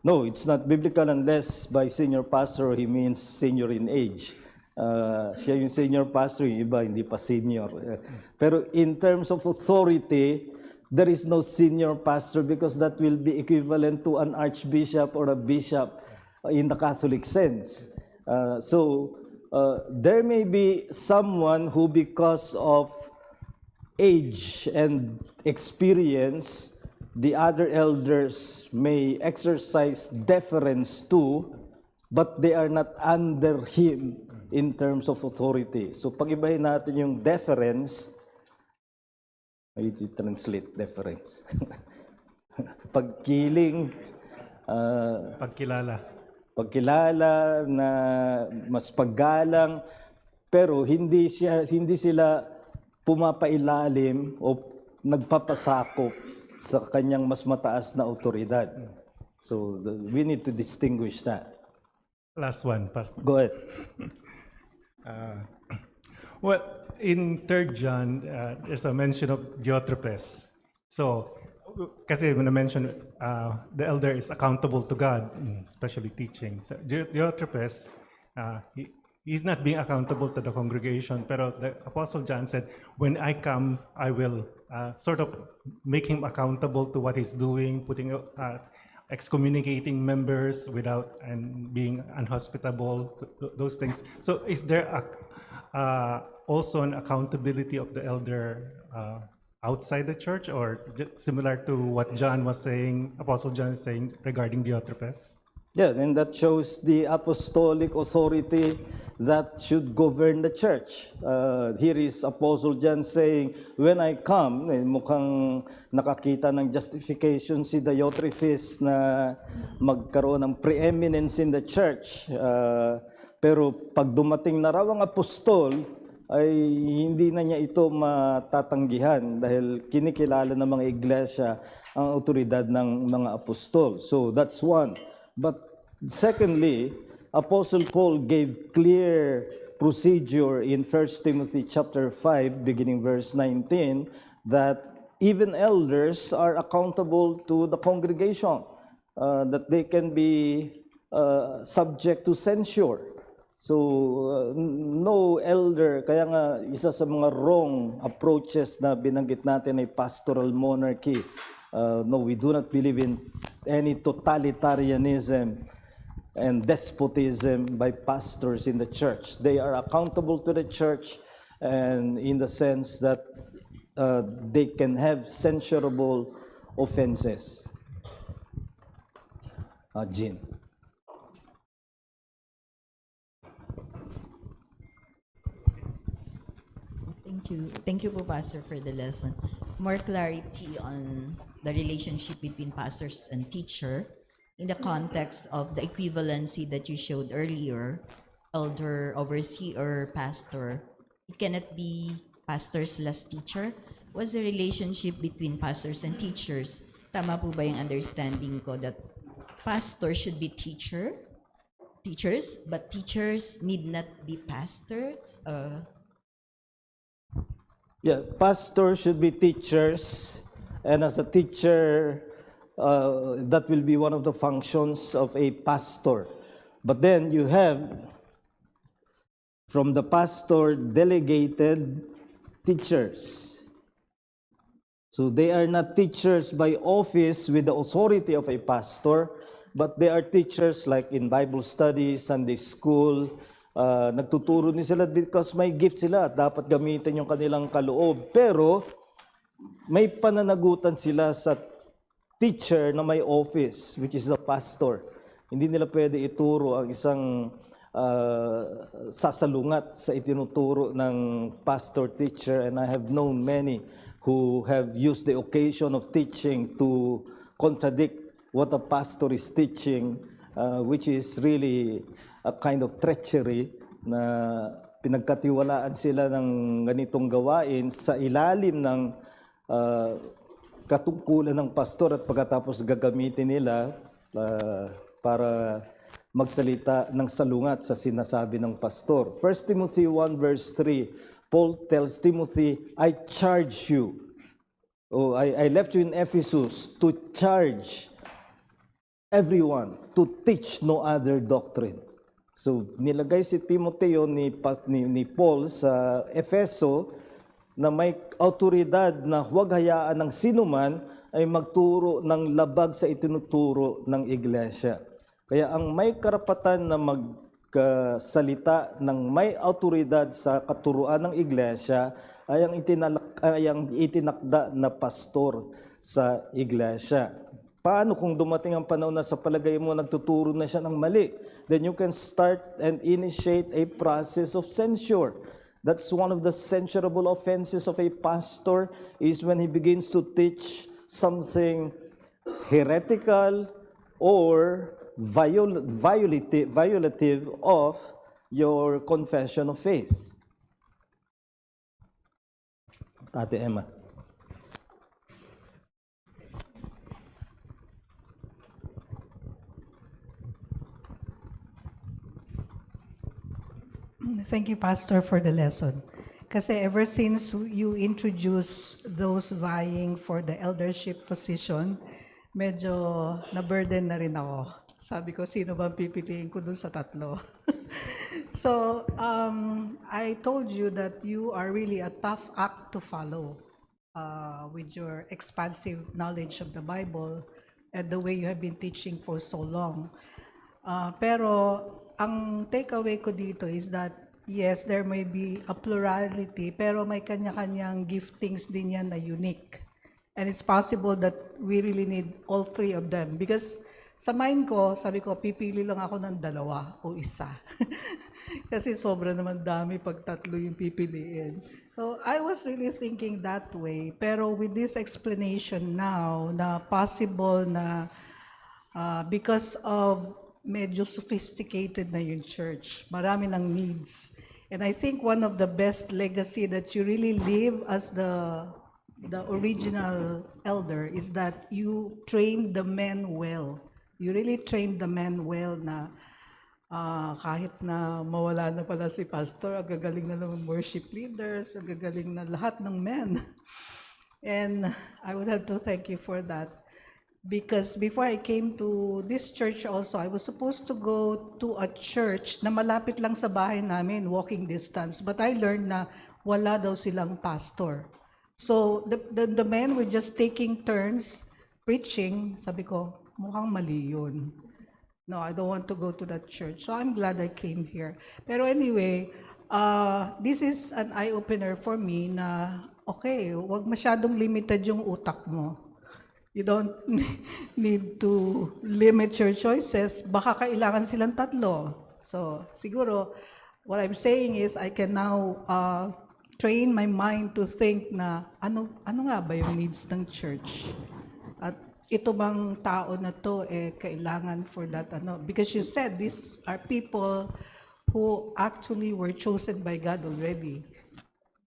No, it's not biblical unless by senior pastor he means senior in age. Siya yung senior pastor, yung iba hindi pa senior. Pero in terms of authority, there is no senior pastor because that will be equivalent to an archbishop or a bishop in the Catholic sense. So there may be someone who, because of age and experience, the other elders may exercise deference to, but they are not under him in terms of authority. So pag-ibahin natin yung deference, I translate deference. Pagkiling, pagkilala na mas paggalang, pero hindi sila pumapailalim o nagpapasakop sa kanyang mas mataas na otoridad. So we need to distinguish that. Last one, Pastor. Go ahead. Well, in 3 John, there's a mention of Diotrephes. So, kasi when I mentioned the elder is accountable to God, especially teaching. So, Diotrephes, he's not being accountable to the congregation, pero the Apostle John said, when I come, I will sort of make him accountable to what he's doing, excommunicating members without and being unhospitable, those things. So is there also an accountability of the elder outside the church, or similar to what John was saying, Apostle John is saying regarding Diotrephes? Yeah, and that shows the apostolic authority that should govern the church. Here is Apostle John saying, when I come, mukhang nakakita ng justification si Diotrephes na magkaroon ng preeminence in the church. Pero pag dumating na raw ang apostol, ay hindi na niya ito matatanggihan dahil kinikilala ng mga iglesia ang autoridad ng mga apostol. So that's one. But secondly, Apostle Paul gave clear procedure in 1 Timothy chapter 5, beginning verse 19, that even elders are accountable to the congregation, that they can be subject to censure. So, no elder, kaya nga isa sa mga wrong approaches na binanggit natin ay pastoral monarchy. No, we do not believe in any totalitarianism and despotism by pastors in the church. They are accountable to the church, and in the sense that they can have censurable offenses. Jean. Thank you po, Pastor, for the lesson. More clarity on the relationship between pastors and teacher in the context of the equivalency that you showed earlier, elder, overseer, pastor. It cannot be pastors less teacher. What's the relationship between pastors and teachers? Tama po ba yung understanding ko that pastors should be teachers, but teachers need not be pastors? Yeah, pastors should be teachers, and as a teacher, that will be one of the functions of a pastor. But then you have, from the pastor, delegated teachers. So they are not teachers by office with the authority of a pastor, but they are teachers like in Bible study, Sunday school. Nagtuturo din sila because may gift sila at dapat gamitin yung kanilang kaloob. Pero may pananagutan sila sa teacher na may office, which is the pastor. Hindi nila pwede ituro ang isang sasalungat sa itinuturo ng pastor teacher, and I have known many who have used the occasion of teaching to contradict what a pastor is teaching, which is really a kind of treachery na pinagkatiwalaan sila ng ganitong gawain sa ilalim ng katungkulan ng pastor at pagkatapos gagamitin nila para magsalita ng salungat sa sinasabi ng pastor. 1 Timothy 1 verse 3, Paul tells Timothy, I charge you, I left you in Ephesus to charge everyone to teach no other doctrine. So nilagay si Timoteo ni Paul sa Efeso na may autoridad na huwag hayaan ng sinuman ay magturo ng labag sa itinuturo ng iglesia. Kaya ang may karapatan na magsalita ng may autoridad sa katuruan ng iglesia ay ang itinakda na pastor sa iglesia. Paano kung dumating ang panahon na sa palagay mo nagtuturo na siya ng mali? Then you can start and initiate a process of censure. That's one of the censurable offenses of a pastor is when he begins to teach something heretical or violative of your confession of faith. Ate Emma. Thank you, Pastor, for the lesson. Kasi ever since you introduced those vying for the eldership position, medyo na-burden na rin ako. Sabi ko, sino ba pipiliin ko dun sa tatlo? So, I told you that you are really a tough act to follow with your expansive knowledge of the Bible and the way you have been teaching for so long. Pero, ang takeaway ko dito is that, yes, there may be a plurality, pero may kanya-kanyang giftings din yan na unique. And it's possible that we really need all three of them. Because sa mind ko, sabi ko, pipili lang ako ng dalawa o isa. Kasi sobra naman dami pag tatlo yung pipiliin. So I was really thinking that way. Pero with this explanation now, na possible na because of medyo sophisticated na yung church, marami ng needs. And I think one of the best legacy that you really leave as the original elder is that you train the men well. You really train the men well na kahit na mawala na pala si pastor, ang gagaling na ng worship leaders, ang gagaling na lahat ng men. And I would have to thank you for that. Because before I came to this church also, I was supposed to go to a church na malapit lang sa bahay namin, walking distance. But I learned na wala daw silang pastor. So the men were just taking turns preaching. Sabi ko, mukhang mali yun. No, I don't want to go to that church. So I'm glad I came here. Pero anyway, this is an eye-opener for me na, okay, wag masyadong limited yung utak mo. You don't need to limit your choices. Baka kailangan silang tatlo. So, siguro, what I'm saying is I can now train my mind to think na ano nga ba yung needs ng church? At ito bang tao na to kailangan for that because you said these are people who actually were chosen by God already.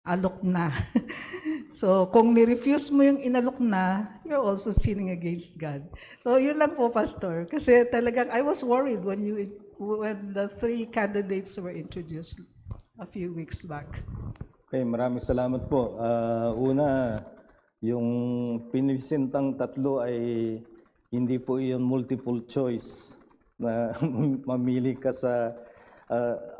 Alok na. So, kung ni-refuse mo yung inalok na, you're also sinning against God. So, yun lang po, Pastor. Kasi talagang, I was worried when the three candidates were introduced a few weeks back. Okay, maraming salamat po. Una, yung pinisintang tatlo ay Hindi po yun multiple choice na mamili ka sa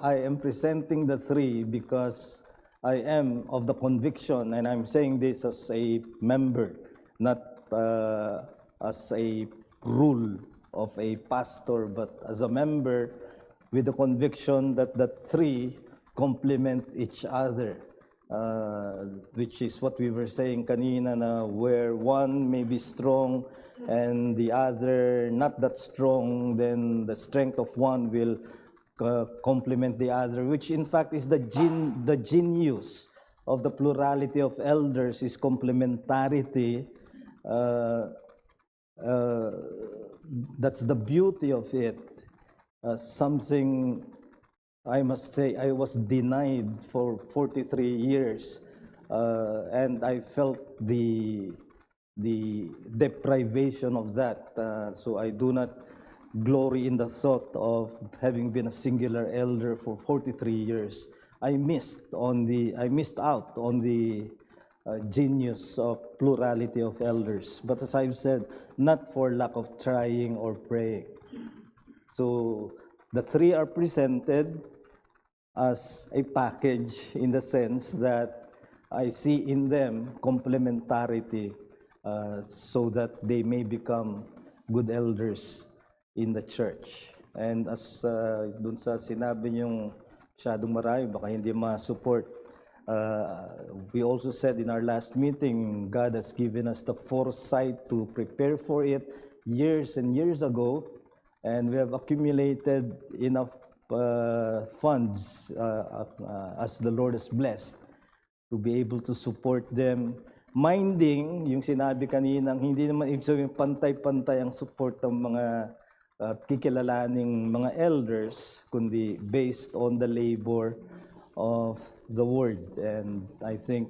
I am presenting the three because I am of the conviction, and I'm saying this as a member, not as a rule of a pastor, but as a member with the conviction that the three complement each other, which is what we were saying kanina, na where one may be strong and the other not that strong, then the strength of one will complement the other, which in fact is the genius of the plurality of elders, is complementarity. That's the beauty of it. Something I must say I was denied for 43 years, and I felt the deprivation of that. So I do not glory in the thought of having been a singular elder for 43 years. I missed out on the genius of plurality of elders. But as I've said, not for lack of trying or praying. So the three are presented as a package in the sense that I see in them complementarity, so that they may become good elders in the church. And as dun sa sinabi niyong masyadong marami, baka hindi ma-support, we also said in our last meeting, God has given us the foresight to prepare for it years and years ago, and we have accumulated enough funds as the Lord has blessed to be able to support them. Minding, yung sinabi kaninang, hindi naman ibig sabihin pantay-pantay ang support ng mga kikilalaning mga elders, kundi based on the labor of the word. And I think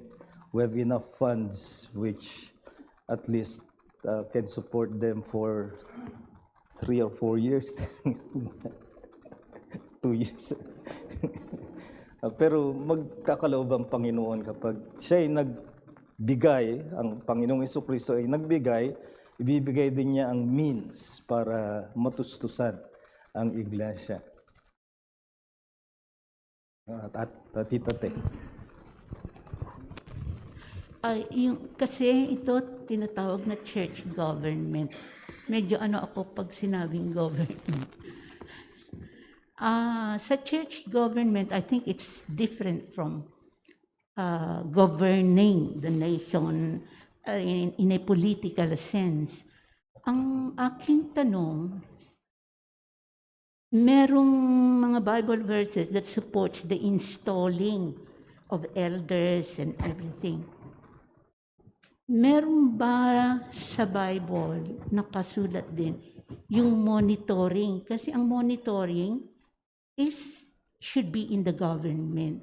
we have enough funds which at least can support them for 3 or 4 years. 2 years. Pero magkakaloob ang Panginoon kapag siya'y nagbigay, ang Panginoong Jesucristo ay nagbigay, ibibigay din niya ang means para matustusan ang iglesia. Tita Te. Kasi ito tinatawag na church government. Medyo ako pag sinabing government. Sa church government, I think it's different from governing the nation in a political sense. Ang aking tanong, merong mga Bible verses that supports the installing of elders and everything. Meron ba sa Bible nakasulat din yung monitoring? Kasi ang monitoring should be in the government.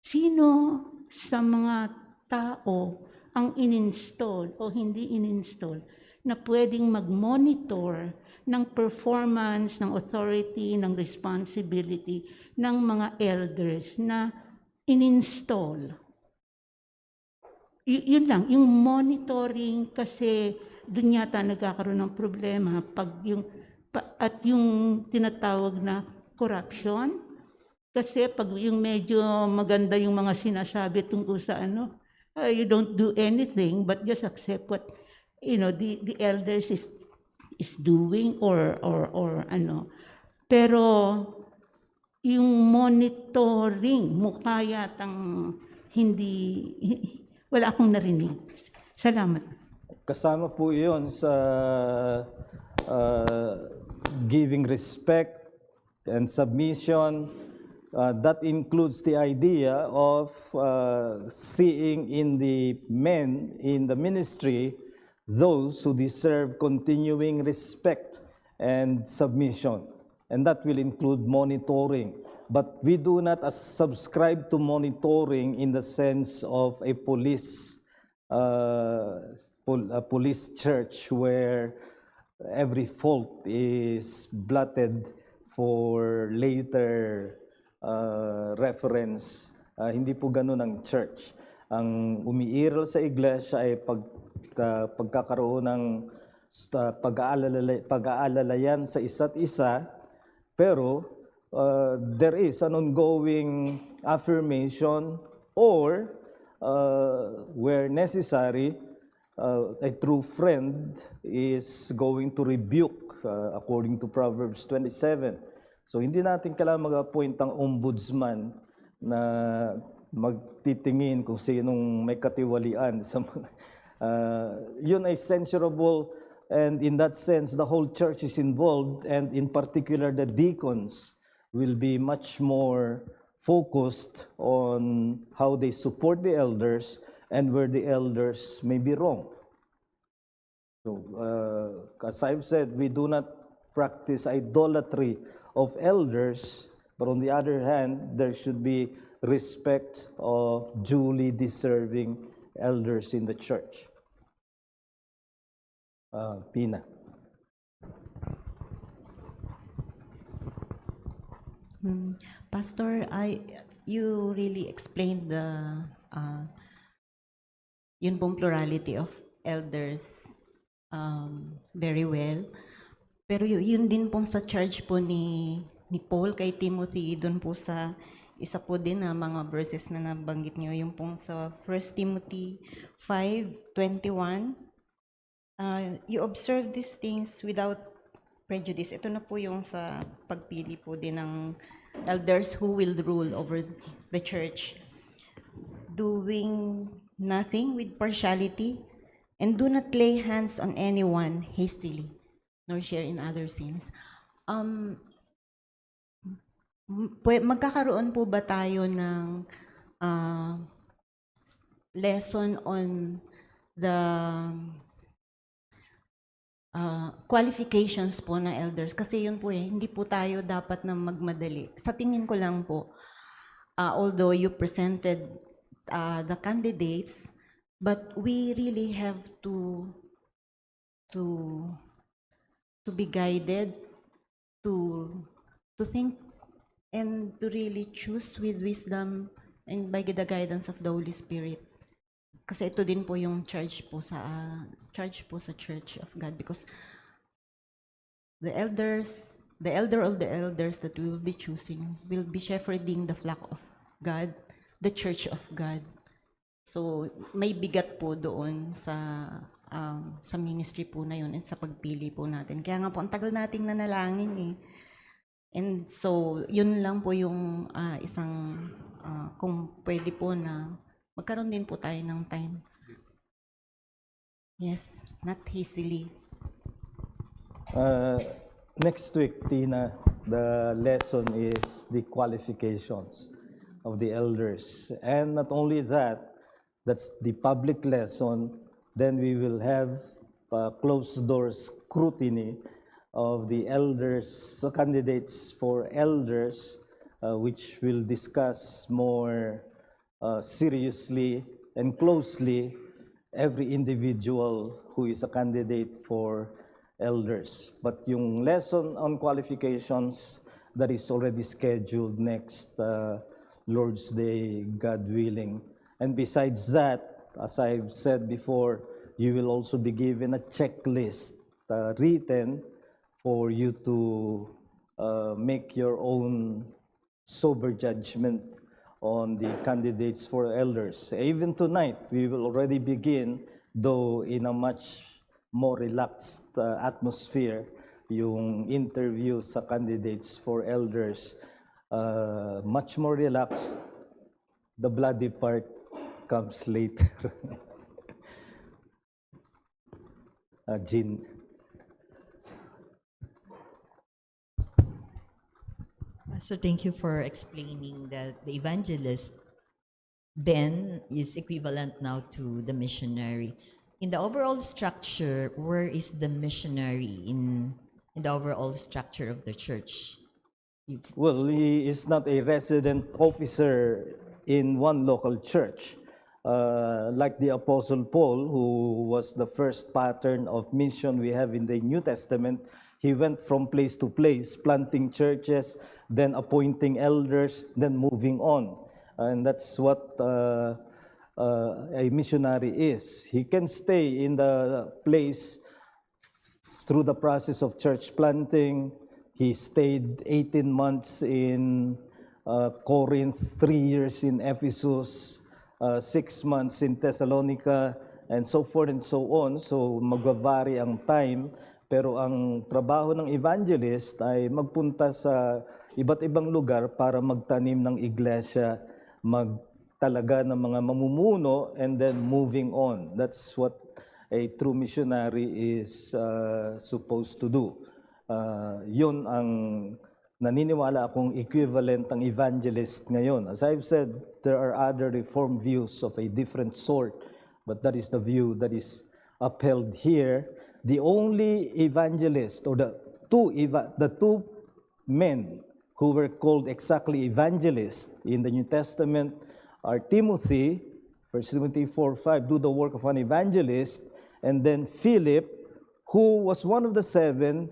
Sino sa mga tao ang in-install o hindi in-install na pwedeng mag-monitor ng performance, ng authority, ng responsibility ng mga elders na in-install? Yun lang, yung monitoring, kasi dun yata nagkakaroon ng problema pag at yung tinatawag na corruption. Kasi pag yung medyo maganda yung mga sinasabi tungkol sa you don't do anything but just accept what the elders is doing or pero yung monitoring mukha yatang wala akong narinig. Salamat. Kasama po yun sa giving respect and submission. That includes the idea of seeing in the men in the ministry those who deserve continuing respect and submission. And that will include monitoring. But we do not subscribe to monitoring in the sense of a police church where every fault is blotted for later reference. Hindi po ganun ang church. Ang umiiral sa iglesia ay pagkakaroon ng pag-aalalayan sa isa't isa, pero there is an ongoing affirmation or where necessary, a true friend is going to rebuke according to Proverbs 27. So hindi natin kailangan mag-appoint ang ombudsman na magtitingin kung sinong may katiwalian sa mga yun ay censurable, and in that sense the whole church is involved, and in particular the deacons will be much more focused on how they support the elders and where the elders may be wrong. So, as I've said, we do not practice idolatry of elders, but on the other hand, there should be respect of duly deserving elders in the church. Tina. Pastor, you really explained the yun pong plurality of elders very well. Pero yun din pong sa charge po ni Paul kay Timothy, doon po sa isa po din na mga verses na nabanggit niyo, yung pong sa 1 Timothy 5:21. You observe these things without prejudice. Ito na po yung sa pagpili po din ng elders who will rule over the church. Doing nothing with partiality, and do not lay hands on anyone hastily, nor share in other sins. Magkakaroon po ba tayo ng lesson on the qualifications po na elders? Kasi yun po hindi po tayo dapat na magmadali. Sa tingin ko lang po, although you presented the candidates, but we really have to be guided to think and to really choose with wisdom and by the guidance of the Holy Spirit. Kasi ito din po yung charge po sa Church of God, because the elder of the elders that we will be choosing will be shepherding the flock of God, the Church of God. So may bigat po doon sa ministry po na yun at sa pagpili po natin. Kaya nga po ang tagal nating nanalangin eh. And so yun lang po yung isang kung pwede po na magkaroon din po tayo ng time. Yes, not hastily. Next week, Tina, the lesson is the qualifications of the elders. And not only that, that's the public lesson. Then we will have closed-door scrutiny of the elders, so candidates for elders, which will discuss more seriously and closely every individual who is a candidate for elders. But yung lesson on qualifications, that is already scheduled next Lord's Day, God willing. And besides that, as I've said before, you will also be given a checklist written for you to make your own sober judgment on the candidates for elders. Even tonight, we will already begin, though in a much more relaxed atmosphere, yung interview sa candidates for elders, much more relaxed. The bloody part comes later. Jean. So thank you for explaining that the evangelist then is equivalent now to the missionary. In the overall structure, where is the missionary in the overall structure of the church? Well, he is not a resident officer in one local church. Like the Apostle Paul, who was the first pattern of mission we have in the New Testament, he went from place to place, planting churches, then appointing elders, then moving on. And that's what a missionary is. He can stay in the place through the process of church planting. He stayed 18 months in Corinth, 3 years in Ephesus, 6 months in Thessalonica, and so forth and so on. So magbavari ang time, pero ang trabaho ng evangelist ay magpunta sa iba't ibang lugar para magtanim ng iglesia, magtalaga ng mga mamumuno, and then moving on. That's what a true missionary is supposed to do. Yun ang naniniwala akong equivalent ng evangelist ngayon. As I've said, there are other reform views of a different sort, but that is the view that is upheld here. The only evangelist, or the two men who were called exactly evangelists in the New Testament are Timothy, 1 Timothy 4:5, do the work of an evangelist, and then Philip, who was one of the 7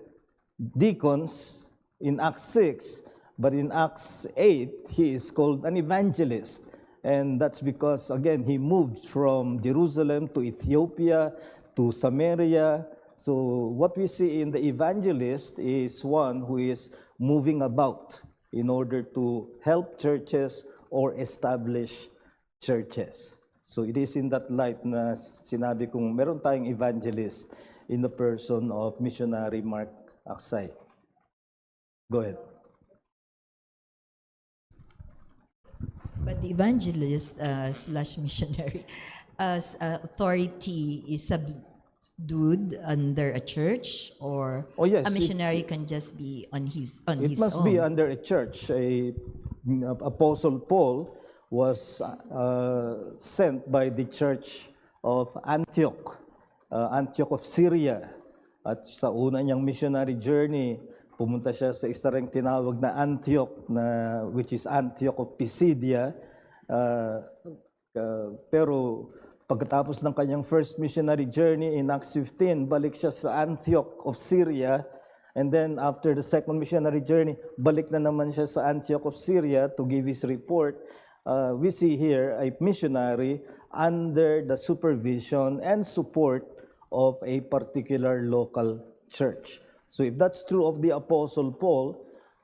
deacons in Acts 6, but in Acts 8, he is called an evangelist. And that's because, again, he moved from Jerusalem to Ethiopia, to Samaria. So what we see in the evangelist is one who is moving about in order to help churches or establish churches. So it is in that light na sinabi kong meron tayong evangelist in the person of missionary Mark Aksay. Go ahead. But the evangelist slash missionary authority is subdued under a church, or Oh, yes, a missionary can just be on his own? It must be under a church. Apostle Paul was sent by the church of Antioch, Antioch of Syria. At sa una niyang missionary journey, pumunta siya sa isa ring tinawag na Antioch, which is Antioch of Pisidia. Pero pagkatapos ng kanyang first missionary journey in Acts 15, balik siya sa Antioch of Syria. And then after the second missionary journey, balik na naman siya sa Antioch of Syria to give his report. We see here a missionary under the supervision and support of a particular local church. So if that's true of the Apostle Paul,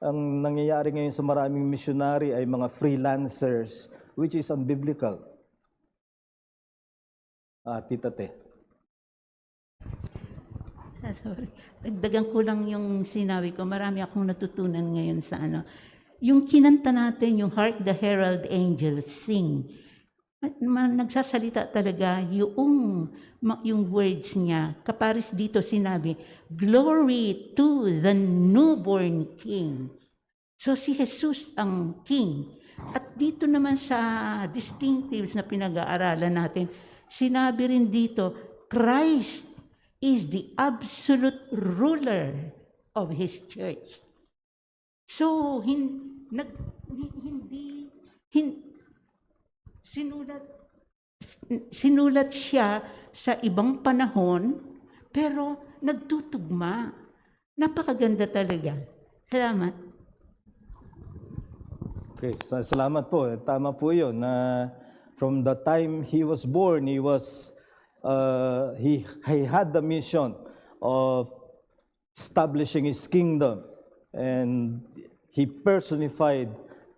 ang nangyayari ngayon sa maraming missionary ay mga freelancers, which is unbiblical. Tita Te. Sorry. Dagdagan ko lang yung sinabi ko. Marami akong natutunan ngayon sa ano. Yung kinanta natin, yung Hark the Herald Angels Sing. Nagsasalita talaga yung words niya. Kaparis dito sinabi, Glory to the newborn King. So si Jesus ang King. At dito naman sa distinctives na pinag-aaralan natin, sinabi rin dito, Christ is the absolute ruler of His church. So, sinulat siya sa ibang panahon, pero nagtutugma. Napakaganda talaga. Salamat. Okay, salamat po. Tama po yun. From the time he was born, he had the mission of establishing his kingdom, and he personified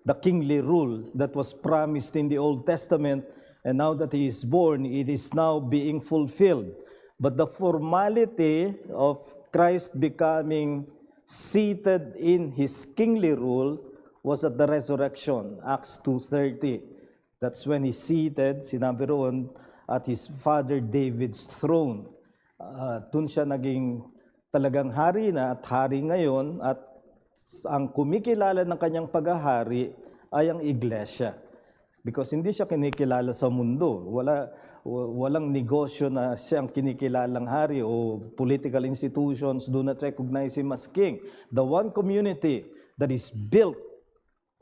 the kingly rule that was promised in the Old Testament, and now that he is born, it is now being fulfilled. But the formality of Christ becoming seated in his kingly rule was at the resurrection, Acts 2:30. That's when he's seated, sinabi roon, at his father David's throne. Doon siya naging talagang hari na at hari ngayon, at ang kumikilala ng kanyang paghahari ay ang iglesia. Because hindi siya kinikilala sa mundo. Walang negosyo na siya ang kinikilalang hari, o political institutions do not recognize him as king. The one community that is built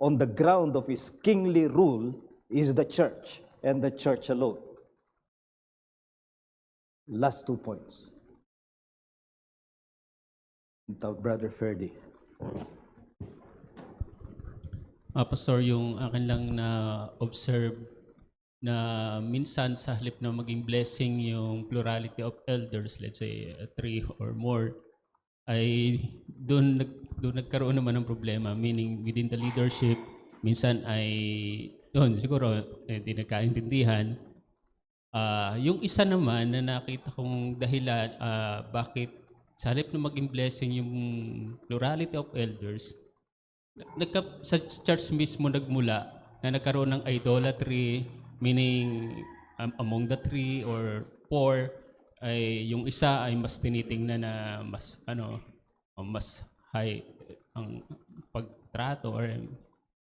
on the ground of his kingly rule is the church, and the church alone. Last 2 points. Brother Ferdy. Pastor, yung akin lang na observe na minsan sa halip na maging blessing yung plurality of elders, let's say 3 or more, ay doon nagkaroon naman ng problema, meaning within the leadership minsan ay yun siguro hindi nagkaintindihan. Yung isa naman na nakita kong dahilan bakit sa halip na maging blessing yung plurality of elders, sa church mismo nagmula na nagkaroon ng idolatry, meaning among the three or four, ay yung isa ay mas tinitingnan na mas high ang pagtrato or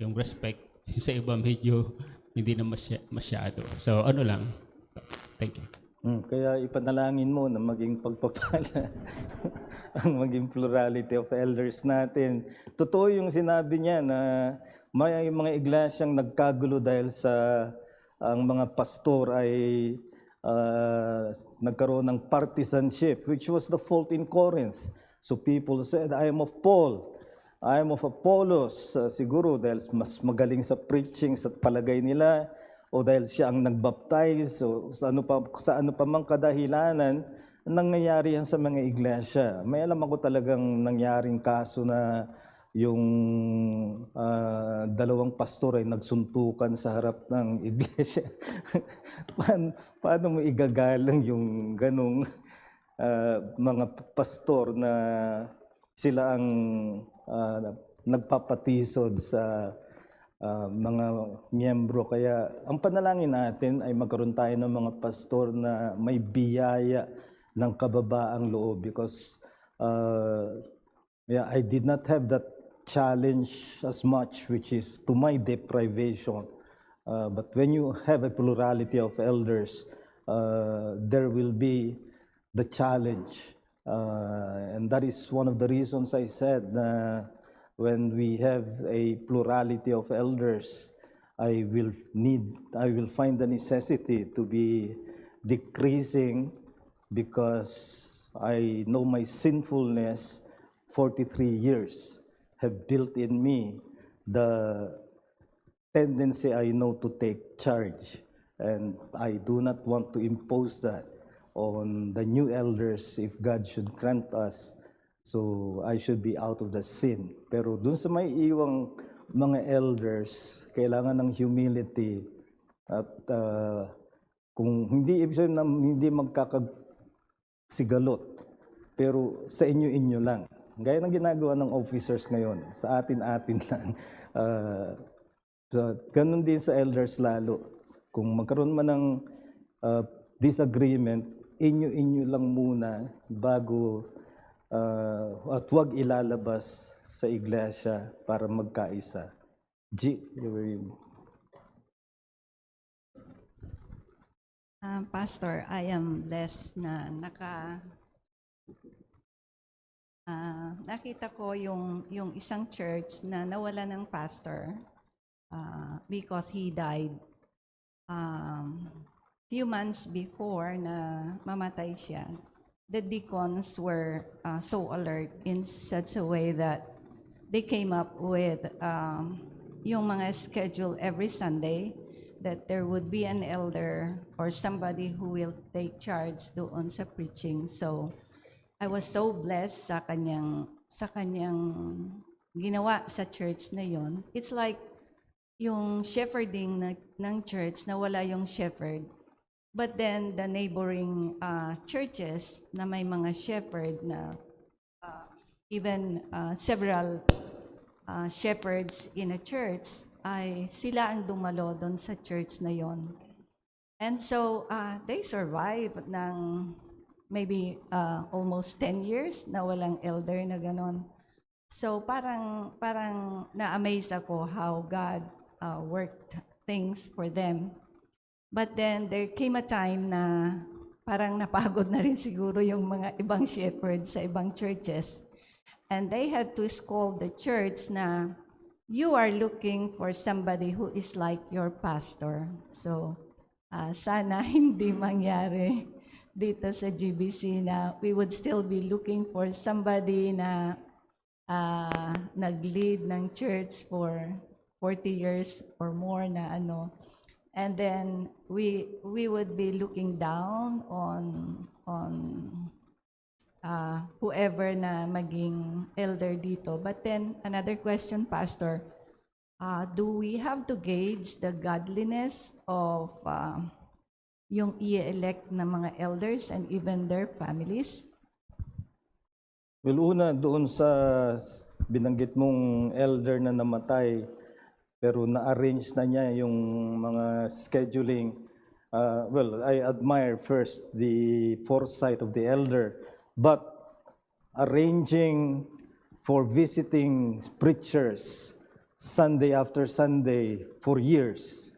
yung respect. Sa iba medyo hindi na masyado. So ano lang. Thank you. Kaya ipanalangin mo na maging pagpapala ang maging plurality of elders natin. Totoo yung sinabi niya na may mga iglesyang nagkagulo dahil sa ang mga pastor ay nagkaroon ng partisanship, which was the fault in Corinth. So people said, I am of Paul, I am of Apollos. Siguro dahil mas magaling sa preaching sa palagay nila, o dahil siya ang nagbaptize, o sa ano pa mang kadahilanan, nangyayari yan sa mga iglesia. May alam ako talagang nangyaring kaso na yung dalawang pastor ay nagsuntukan sa harap ng iglesia. paano mo igagalang yung ganong mga pastor na sila ang nagpapatisod sa mga miyembro? Kaya ang panalangin natin ay magkaroon tayo ng mga pastor na may biyaya ng kababaang loob, because I did not have that challenge as much, which is to my deprivation. But when you have a plurality of elders, there will be the challenge. And that is one of the reasons I said when we have a plurality of elders, I will find the necessity to be decreasing, because I know my sinfulness. 43 years have built in me the tendency I know to take charge, and I do not want to impose that on the new elders if God should grant us. So I should be out of the sin. Pero dun sa may iwang mga elders, kailangan ng humility, at kung hindi ibig sabihin na hindi magkakasigalot, pero sa inyo lang. Gaya ng ginagawa ng officers ngayon, sa atin lang. So, ganun din sa elders lalo. Kung magkaroon man ng disagreement, inyo lang muna bago at huwag ilalabas sa iglesia para magkaisa. Pastor, I am blessed na nakita ko yung isang church na nawala ng pastor because he died few months before na mamatay siya. The deacons were so alert in such a way that they came up with yung mga schedule every Sunday that there would be an elder or somebody who will take charge doon sa preaching. So I was so blessed sa kanyang ginawa sa church na yon. It's like yung shepherding ng church na wala yung shepherd. But then the neighboring churches na may mga shepherd na even several shepherds in a church, ay sila ang dumalo doon sa church na yon. And so they survived ng maybe almost 10 years na walang elder na ganon. So parang na-amaze ako how God worked things for them. But then there came a time na parang napagod na rin siguro yung mga ibang shepherds sa ibang churches. And they had to scold the church na, you are looking for somebody who is like your pastor. So sana hindi mangyari dito sa GBC na we would still be looking for somebody na nag-lead ng church for 40 years or more na ano. And then we would be looking down on whoever na maging elder dito. But then, another question, Pastor, do we have to gauge the godliness of yung i-elect na mga elders and even their families? Well, una, doon sa binanggit mong elder na namatay, pero na-arrange na niya yung mga scheduling. Well, I admire first the foresight of the elder, but arranging for visiting preachers Sunday after Sunday for years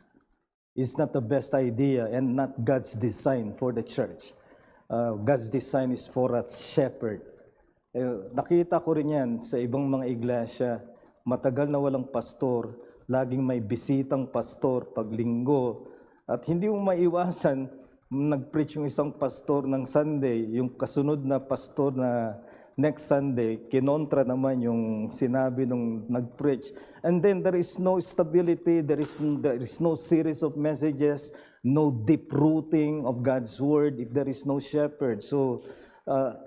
is not the best idea and not God's design for the church. God's design is for a shepherd. Nakita ko rin yan sa ibang mga iglesia, matagal na walang pastor, laging may bisitang pastor pag linggo, at hindi mo maiwasan, nag-preach yung isang pastor ng Sunday, yung kasunod na pastor na next Sunday, kinontra naman yung sinabi nung nag-preach. And then there is no stability, there is no series of messages, no deep rooting of God's word if there is no shepherd. So,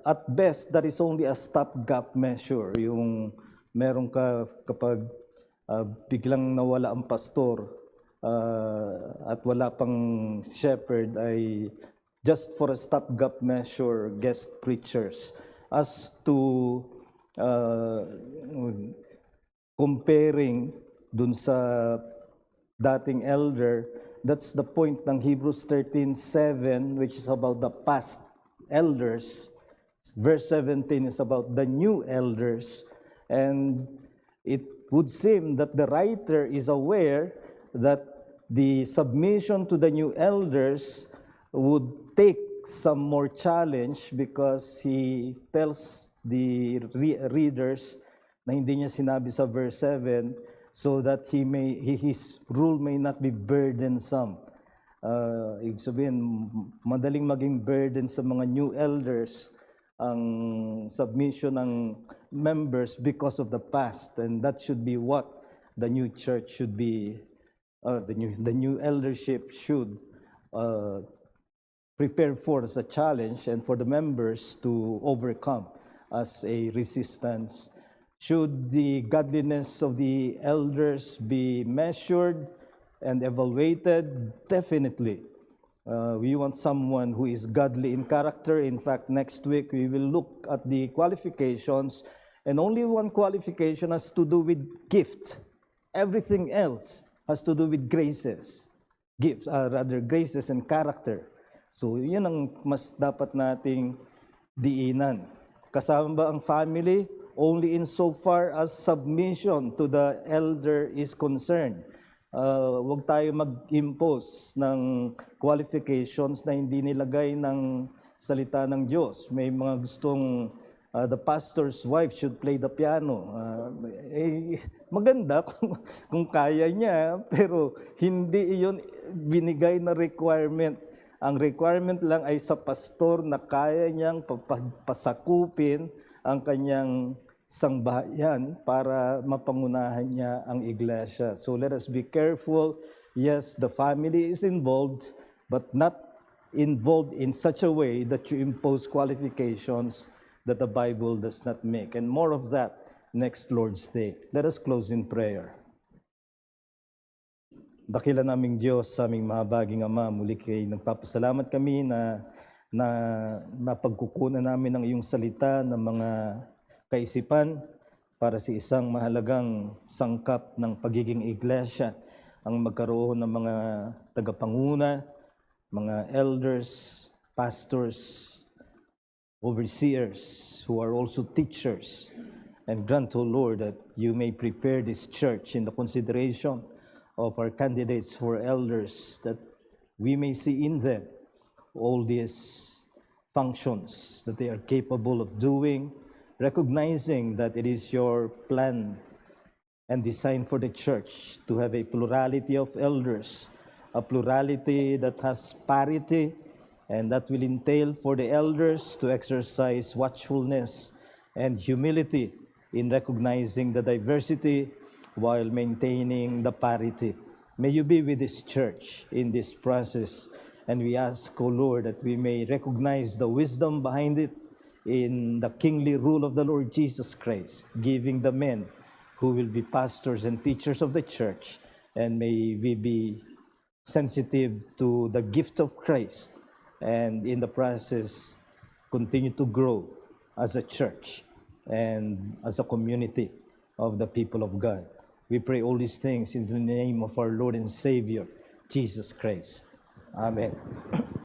at best, that is only a stopgap measure. Yung meron ka kapag biglang nawala ang pastor at wala pang shepherd, ay just for a stopgap measure, guest preachers. As to comparing dun sa dating elder, that's the point ng Hebrews 13:7, which is about the past elders. Verse 17 is about the new elders, and it would seem that the writer is aware that the submission to the new elders would take some more challenge, because he tells the readers na hindi niya sinabi sa verse 7, so that his rule may not be burdensome. Ibig sabihin, madaling maging burden sa mga new elders ang submission ng members because of the past, and that should be what the new church should be, the new eldership should prepare for as a challenge, and for the members to overcome as a resistance. Should the godliness of the elders be measured and evaluated? Definitely. We want someone who is godly in character. In fact, next week we will look at the qualifications, and only one qualification has to do with gift. Everything else has to do with graces. Gifts, graces and character. So yun ang mas dapat nating diinan. Kasama ba ang family? Only in so far as submission to the elder is concerned. Huwag tayo mag-impose ng qualifications na hindi nilagay ng salita ng Diyos. May mga gustong the pastor's wife should play the piano. Maganda kung kaya niya, pero hindi iyon binigay na requirement. Ang requirement lang ay sa pastor na kaya niyang pasakupin ang kanyang sangbahayan para mapangunahan niya ang iglesia. So let us be careful. Yes, the family is involved, but not involved in such a way that you impose qualifications that the Bible does not make. And more of that next Lord's Day. Let us close in prayer. Dakila naming Diyos, sa aming mahabaging Ama, muli kay nagpapasalamat kami na napagkukunan namin ng iyong salita ng mga kaisipan para sa isang mahalagang sangkap ng pagiging iglesia, ang magkaroon ng mga tagapanguna, mga elders, pastors, overseers, who are also teachers. And grant, O Lord, that you may prepare this church in the consideration of our candidates for elders, that we may see in them all these functions that they are capable of doing, recognizing that it is your plan and design for the church to have a plurality of elders, a plurality that has parity, and that will entail for the elders to exercise watchfulness and humility in recognizing the diversity while maintaining the parity. May you be with this church in this process, and we ask, O Lord, that we may recognize the wisdom behind it in the kingly rule of the Lord Jesus Christ, giving the men who will be pastors and teachers of the church. And may we be sensitive to the gift of Christ, and in the process, continue to grow as a church and as a community of the people of God. We pray all these things in the name of our Lord and Savior, Jesus Christ. Amen.